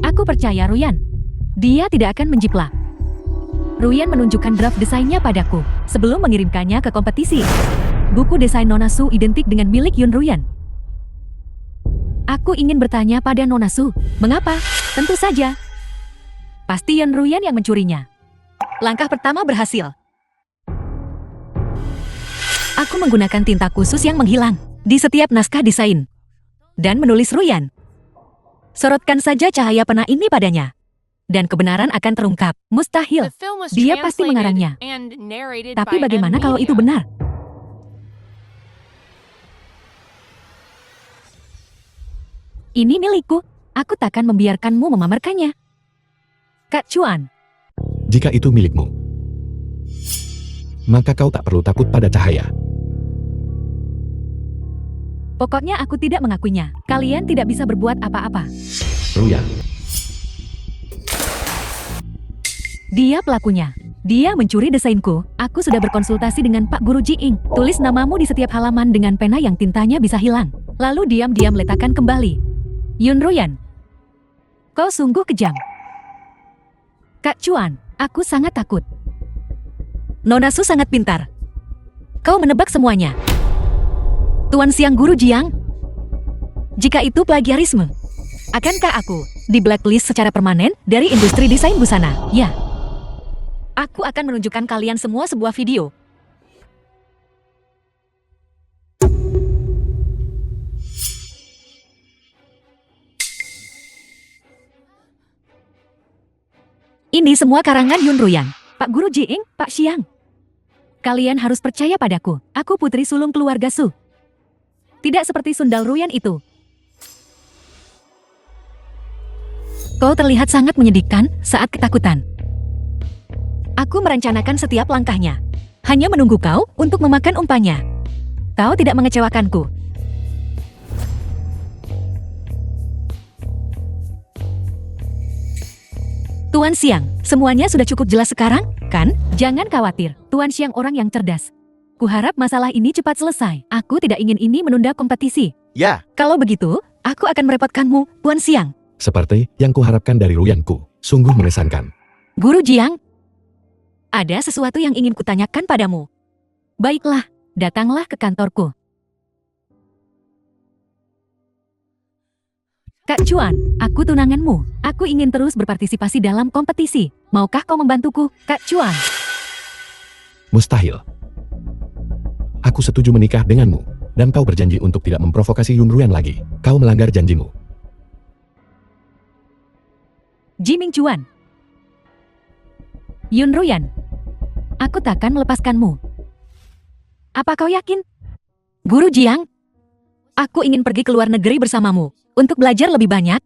Speaker 2: Aku percaya Ruyan. Dia tidak akan menjiplak. Ruyan menunjukkan draft desainnya padaku sebelum mengirimkannya ke kompetisi. Buku desain Nona Su identik dengan milik Yun Ruyan. Aku ingin bertanya pada Nona Su, mengapa? Tentu saja. Pasti Yun Ruyan yang mencurinya. Langkah pertama berhasil. Aku menggunakan tinta khusus yang menghilang di setiap naskah desain. Dan menulis Ruyan. Sorotkan saja cahaya pena ini padanya. Dan kebenaran akan terungkap. Mustahil.
Speaker 4: The film was
Speaker 2: Dia pasti
Speaker 4: translated
Speaker 2: mengarangnya.
Speaker 4: and narrated
Speaker 2: Tapi
Speaker 4: by
Speaker 2: bagaimana kalau itu
Speaker 4: M-Media.
Speaker 2: benar? Ini milikku. Aku takkan membiarkanmu memamerkannya. Kak Chuan,
Speaker 3: Jika itu milikmu, maka kau tak perlu takut pada cahaya.
Speaker 2: pokoknya aku tidak mengakuinya. Kalian tidak bisa berbuat apa-apa.
Speaker 3: Ruyan,
Speaker 2: Dia pelakunya. Dia mencuri desainku. Aku sudah berkonsultasi dengan Pak Guru Jiing. Tulis namamu di setiap halaman dengan pena yang tintanya bisa hilang. Lalu diam-diam letakkan kembali. Yun Ruyan, kau sungguh kejam. Kak Chuan, aku sangat takut. Nona Su sangat pintar. Kau menebak semuanya. Tuan Siang Guru Jiang? Jika itu plagiarisme, akankah aku di blacklist secara permanen dari industri desain busana? Ya. Aku akan menunjukkan kalian semua sebuah video. Ini semua karangan Yun Ruyan, Pak Guru Jiing, Pak Xiang. Kalian harus percaya padaku. Aku putri sulung keluarga Su. Tidak seperti Sundal Ruyan itu. Kau terlihat sangat menyedihkan saat ketakutan. Aku merencanakan setiap langkahnya. Hanya menunggu kau untuk memakan umpannya. Kau tidak mengecewakanku. Tuan Siang, semuanya sudah cukup jelas sekarang, kan? Jangan khawatir, Tuan Siang orang yang cerdas. Kuharap masalah ini cepat selesai. Aku tidak ingin ini menunda kompetisi.
Speaker 1: Ya,
Speaker 2: Kalau begitu, aku akan merepotkanmu, Tuan Siang.
Speaker 3: Seperti yang kuharapkan dari Ruyanku, sungguh mengesankan.
Speaker 2: Guru Jiang, ada sesuatu yang ingin kutanyakan padamu. Baiklah, datanglah ke kantorku. Kak Chuan, aku tunanganmu. Aku ingin terus berpartisipasi dalam kompetisi. Maukah kau membantuku, Kak Chuan?
Speaker 3: Mustahil. Aku setuju menikah denganmu, dan kau berjanji untuk tidak memprovokasi Yun Ruyan lagi. Kau melanggar janjimu.
Speaker 2: Jiming Chuan. Yun Ruyan, aku takkan melepaskanmu. Apa kau yakin? Guru Jiang, aku ingin pergi ke luar negeri bersamamu. Untuk belajar lebih banyak,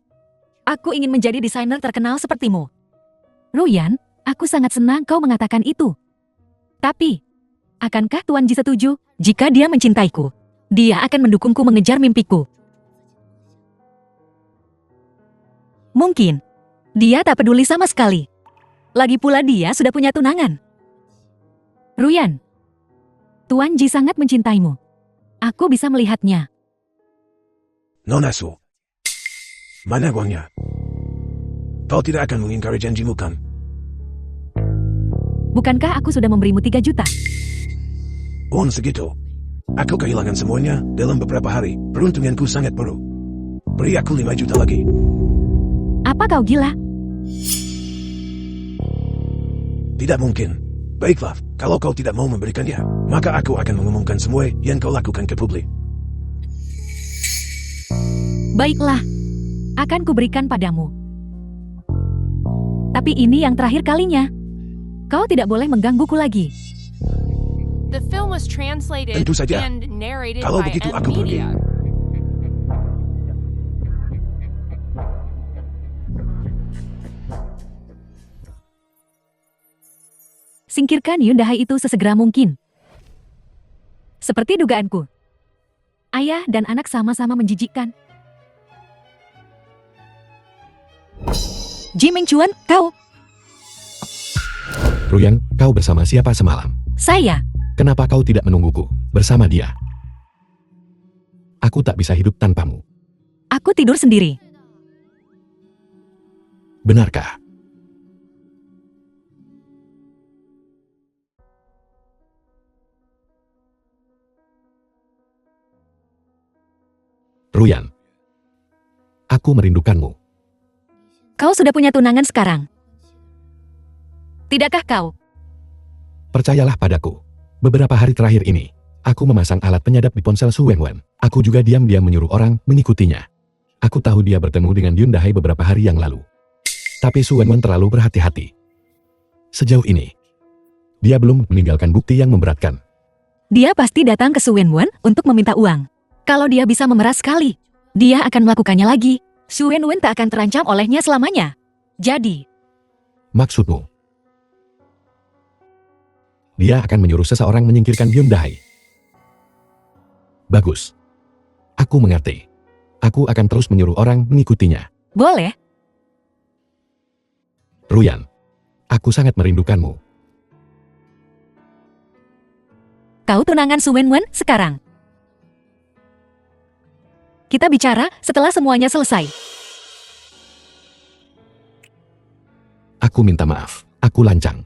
Speaker 2: aku ingin menjadi desainer terkenal sepertimu. Ruyan, aku sangat senang kau mengatakan itu. Tapi, akankah Tuan Ji setuju jika dia mencintaiku? Dia akan mendukungku mengejar mimpiku. Mungkin, dia tak peduli sama sekali. Lagi pula dia sudah punya tunangan. Ruyan, Tuan Ji sangat mencintaimu. Aku bisa melihatnya.
Speaker 5: Nona Su. Mana uangnya? Kau tidak akan mengingkari janjimu kan?
Speaker 2: Bukankah aku sudah memberimu 3 juta?
Speaker 5: Uang segitu. Aku kehilangan semuanya dalam beberapa hari. Peruntunganku sangat buruk. Beri aku 5 juta lagi.
Speaker 2: Apa kau gila?
Speaker 5: Tidak mungkin. Baiklah, kalau kau tidak mau memberikannya, maka aku akan mengumumkan semua yang kau lakukan ke publik.
Speaker 2: Baiklah, akan kuberikan padamu. Tapi ini yang terakhir kalinya. Kau tidak boleh menggangguku lagi.
Speaker 4: The film was translated
Speaker 5: Tentu saja.
Speaker 4: and narrated
Speaker 5: Kalau
Speaker 4: by
Speaker 5: begitu
Speaker 4: M
Speaker 5: aku pergi.
Speaker 4: Media.
Speaker 2: Singkirkan Yun Dahai itu sesegera mungkin. Seperti dugaanku. Ayah dan anak sama-sama menjijikkan. Jiming Chuan, kau.
Speaker 3: Ruyan, kau bersama siapa semalam?
Speaker 2: Saya.
Speaker 3: Kenapa kau tidak menungguku bersama dia? Aku tak bisa hidup tanpamu.
Speaker 2: Aku tidur sendiri.
Speaker 3: Benarkah? Ruyan, aku merindukanmu.
Speaker 2: Kau sudah punya tunangan sekarang. Tidakkah kau?
Speaker 3: Percayalah padaku. Beberapa hari terakhir ini, aku memasang alat penyadap di ponsel Su Wenwen. Aku juga diam-diam menyuruh orang mengikutinya. Aku tahu dia bertemu dengan Yun Dahai beberapa hari yang lalu. Tapi Su Wenwen terlalu berhati-hati. Sejauh ini, dia belum meninggalkan bukti yang memberatkan.
Speaker 2: Dia pasti datang ke Su Wenwen untuk meminta uang. Kalau dia bisa memeras sekali, dia akan melakukannya lagi. Su Wenwen tak akan terancam olehnya selamanya. Jadi,
Speaker 3: Maksudmu? Dia akan menyuruh seseorang menyingkirkan Yun Dahai. Bagus. Aku mengerti. Aku akan terus menyuruh orang mengikutinya.
Speaker 2: boleh.
Speaker 3: Ruyan, aku sangat merindukanmu.
Speaker 2: Kau tunangan Su Wenwen sekarang. Kita bicara setelah semuanya selesai.
Speaker 3: Aku minta maaf. Aku lancang.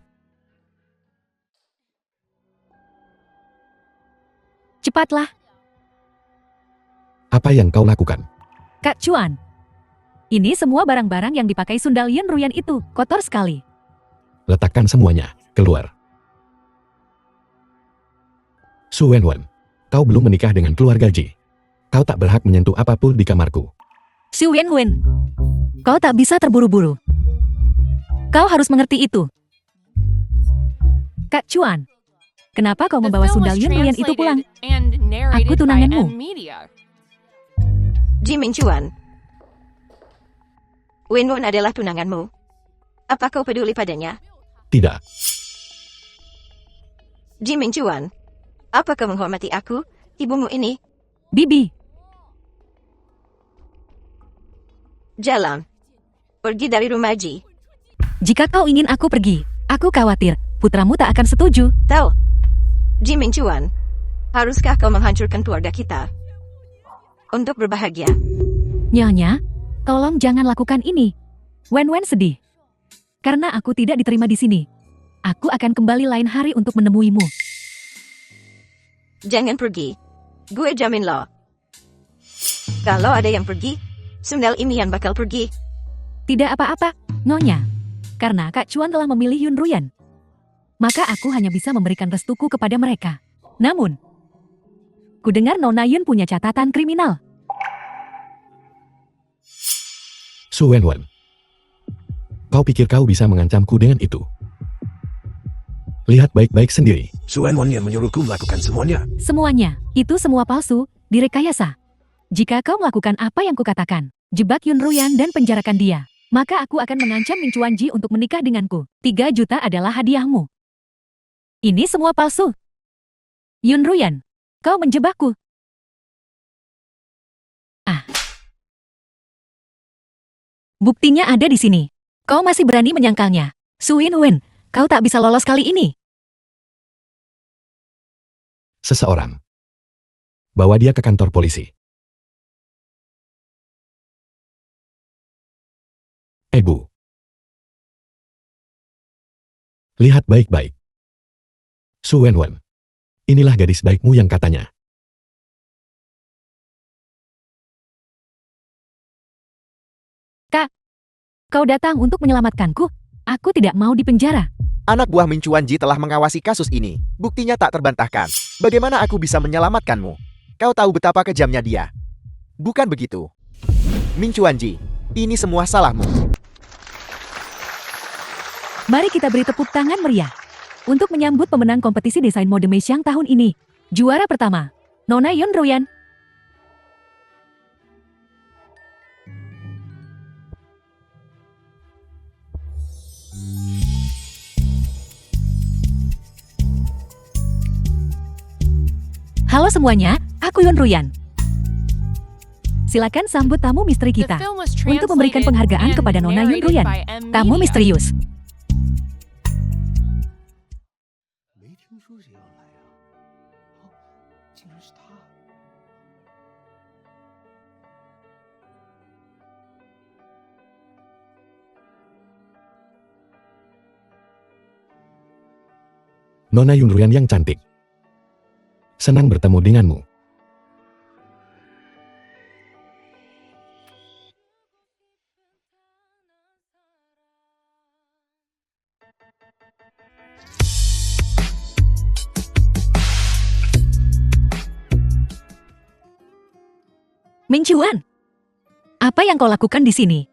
Speaker 2: Cepatlah.
Speaker 3: Apa yang kau lakukan?
Speaker 2: Kak Chuan. Ini semua barang-barang yang dipakai Sundal Yunruyan itu, kotor sekali.
Speaker 3: Letakkan semuanya, keluar. Su Wenwen, kau belum menikah dengan keluarga Ji. Kau tak berhak menyentuh apapun di kamarku.
Speaker 2: Xu Wenwen, kau tak bisa terburu-buru. Kau harus mengerti itu. Kak Chuan, kenapa kau
Speaker 4: The
Speaker 2: membawa
Speaker 4: film
Speaker 2: Sundal
Speaker 4: was
Speaker 2: Yunruyan itu pulang?
Speaker 4: translated and narrated
Speaker 2: Aku
Speaker 4: by
Speaker 2: tunanganmu.
Speaker 4: M Media.
Speaker 6: Ji Mingchuan. Wenwen adalah tunanganmu. Apa kau peduli padanya?
Speaker 3: Tidak,
Speaker 6: Ji Mingchuan. Apa kau menghormati aku, ibumu ini?
Speaker 2: Bibi,
Speaker 6: Jalan. Pergi dari rumah Ji.
Speaker 2: jika kau ingin aku pergi, aku khawatir putramu tak akan setuju.
Speaker 6: Tahu? Ji Mingchuan. Haruskah kau menghancurkan keluarga kita? Untuk berbahagia.
Speaker 2: Nyonya, tolong jangan lakukan ini. Wen sedih. Karena aku tidak diterima di sini. Aku akan kembali lain hari untuk menemuimu.
Speaker 6: Jangan pergi. Gue jamin lo. Kalau ada yang pergi, Sundal ini yang bakal pergi.
Speaker 2: Tidak apa-apa, Nyonya. Karena Kak Chuan telah memilih Yunruyan. Maka aku hanya bisa memberikan restuku kepada mereka. Namun, ku dengar Nona Yun punya catatan kriminal.
Speaker 3: Su Wenwen. Kau pikir kau bisa mengancamku dengan itu? Lihat baik-baik sendiri.
Speaker 5: Su Wenwen yang menyuruhku melakukan semuanya.
Speaker 2: Semuanya, itu semua palsu, direkayasa. Jika kau melakukan apa yang kukatakan, jebak Yunruyan dan penjarakan dia, maka aku akan mengancam Ming Chuan Ji untuk menikah denganku. 3 juta adalah hadiahmu. Ini semua palsu. Yunruyan, kau menjebakku. Buktinya ada di sini. Kau masih berani menyangkalnya. Su Wen, kau tak bisa lolos kali ini.
Speaker 3: Seseorang. Bawa dia ke kantor polisi. Bu. Lihat baik-baik. Su Wenwen. Inilah gadis baikmu yang katanya.
Speaker 2: Kau datang untuk menyelamatkanku. Aku tidak mau dipenjara.
Speaker 1: Anak buah Min Chuan Ji telah mengawasi kasus ini. Buktinya tak terbantahkan. Bagaimana aku bisa menyelamatkanmu? Kau tahu betapa kejamnya dia. Bukan begitu. Min Chuan Ji, ini semua salahmu.
Speaker 2: Mari kita beri tepuk tangan meriah untuk menyambut pemenang kompetisi desain mode Meisiang tahun ini. Juara pertama, Nona Yunruyan. Halo semuanya, aku Yunruyan. Silakan sambut tamu misteri
Speaker 4: The
Speaker 2: kita
Speaker 4: film was
Speaker 2: untuk memberikan
Speaker 4: translated
Speaker 2: penghargaan
Speaker 4: and
Speaker 2: kepada Nona
Speaker 4: narrated
Speaker 2: Yunruyan.
Speaker 4: by M
Speaker 2: Tamu
Speaker 4: Media.
Speaker 2: misterius.
Speaker 7: 没听说谁要来啊？哦，竟然是他！
Speaker 3: Nona Yunruyan yang cantik. Senang bertemu denganmu.
Speaker 2: Ming Chuan, apa yang kau lakukan di sini?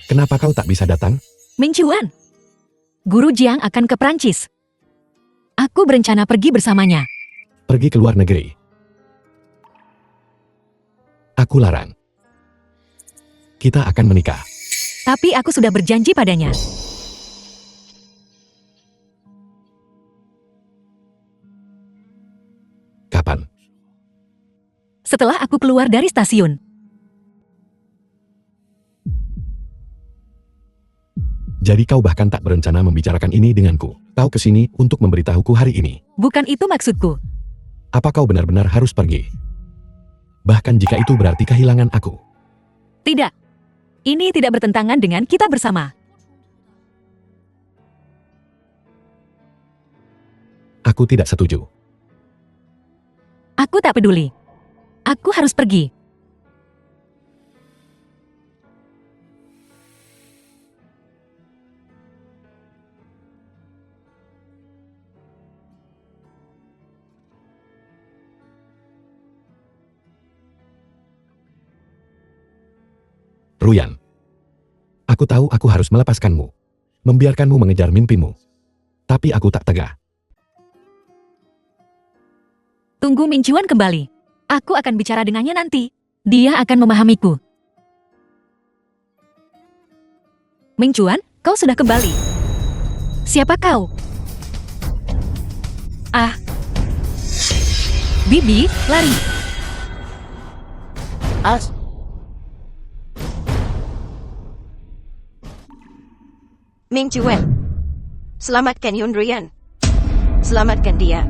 Speaker 3: Kenapa kau tak bisa datang?
Speaker 2: Ming Chuan, Guru Jiang akan ke Prancis. Aku berencana pergi bersamanya.
Speaker 3: Pergi ke luar negeri. Aku larang. Kita akan menikah.
Speaker 2: Tapi aku sudah berjanji padanya.
Speaker 3: Kapan?
Speaker 2: Setelah aku keluar dari stasiun.
Speaker 3: Jadi kau bahkan tak berencana membicarakan ini denganku. Kau kesini untuk memberitahuku hari ini.
Speaker 2: Bukan itu maksudku.
Speaker 3: Apa kau benar-benar harus pergi? Bahkan jika itu berarti kehilangan aku.
Speaker 2: Tidak. Ini tidak bertentangan dengan kita bersama.
Speaker 3: Aku tidak setuju.
Speaker 2: Aku tak peduli. Aku harus pergi.
Speaker 3: Ruyan. Aku tahu aku harus melepaskanmu. Membiarkanmu mengejar mimpimu. Tapi aku tak tega.
Speaker 2: Tunggu Ming Chuan kembali. Aku akan bicara dengannya nanti. Dia akan memahamiku. Ming Chuan, kau sudah kembali. Siapa kau? Ah. Bibi, lari.
Speaker 1: As,
Speaker 6: Ming Chuan. Selamatkan Yun Ruyan. Selamatkan dia.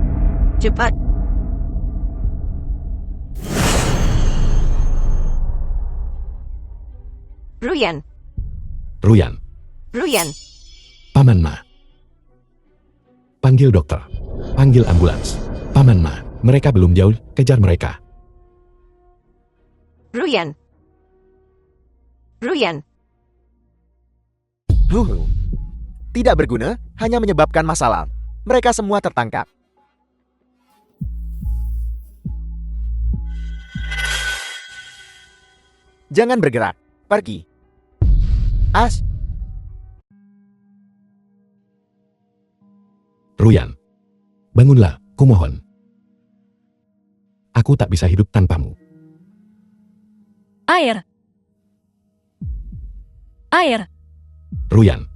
Speaker 6: Cepat. Ruyan.
Speaker 3: Ruyan.
Speaker 6: Ruyan.
Speaker 3: Paman Ma. Panggil dokter. Panggil ambulans. Paman Ma. Mereka belum jauh, kejar mereka.
Speaker 6: Ruyan. Ruyan.
Speaker 1: tidak berguna, hanya menyebabkan masalah. Mereka semua tertangkap. Jangan bergerak. Pergi. As,
Speaker 3: Ruyan. Bangunlah, kumohon. Aku tak bisa hidup tanpamu.
Speaker 2: Air. Air.
Speaker 3: Ruyan.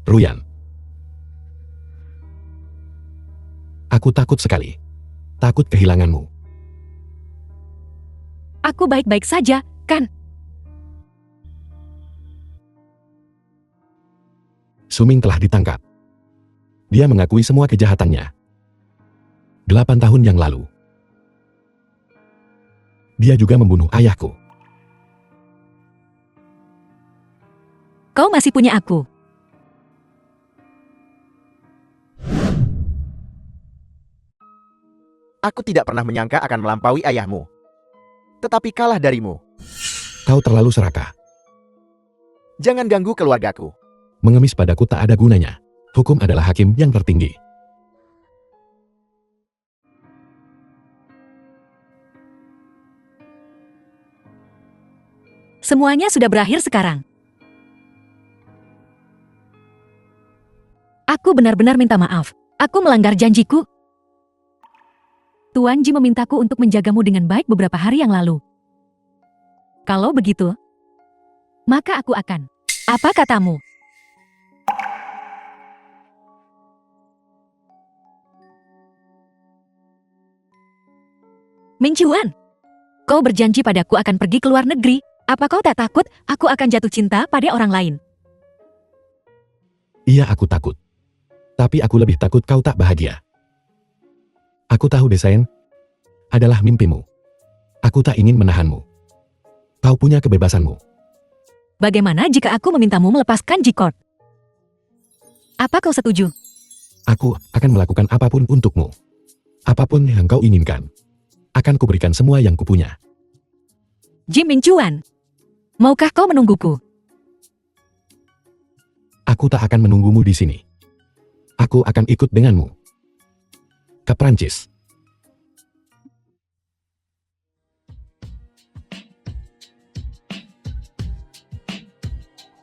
Speaker 3: Ruyan. Aku takut sekali. Takut kehilanganmu.
Speaker 2: Aku baik-baik saja, kan?
Speaker 3: Suming telah ditangkap. Dia mengakui semua kejahatannya. 8 tahun yang lalu. Dia juga membunuh ayahku.
Speaker 2: Kau masih punya aku.
Speaker 1: aku tidak pernah menyangka akan melampaui ayahmu. Tetapi kalah darimu.
Speaker 3: Kau terlalu serakah.
Speaker 1: Jangan ganggu keluargaku.
Speaker 3: Mengemis padaku tak ada gunanya. Hukum adalah hakim yang tertinggi.
Speaker 2: Semuanya sudah berakhir sekarang. Aku benar-benar minta maaf. Aku melanggar janjiku. Tuan Ji memintaku untuk menjagamu dengan baik beberapa hari yang lalu. Kalau begitu, maka aku akan. Apa katamu? Ming Chuan, kau berjanji padaku akan pergi ke luar negeri. Apa kau tak takut aku akan jatuh cinta pada orang lain?
Speaker 3: Iya, aku takut. Tapi aku lebih takut kau tak bahagia. Aku tahu desain adalah mimpimu. Aku tak ingin menahanmu. Kau punya kebebasanmu.
Speaker 2: Bagaimana jika aku memintamu melepaskan Jikort? Apa kau setuju?
Speaker 3: Aku akan melakukan apapun untukmu. Apapun yang kau inginkan. Akan kuberikan semua yang kupunya.
Speaker 2: Jim Ming Chuan, maukah kau menungguku?
Speaker 3: Aku tak akan menunggumu di sini. Aku akan ikut denganmu. Ke Prancis.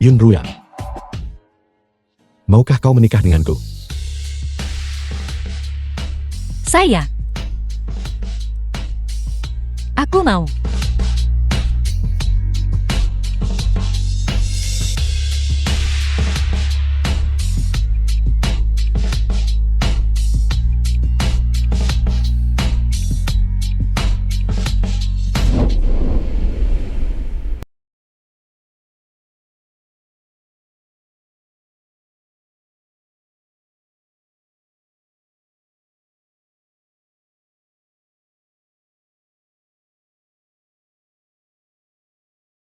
Speaker 3: Yun Ruyan. Maukah kau menikah denganku?
Speaker 2: Saya. Aku mau.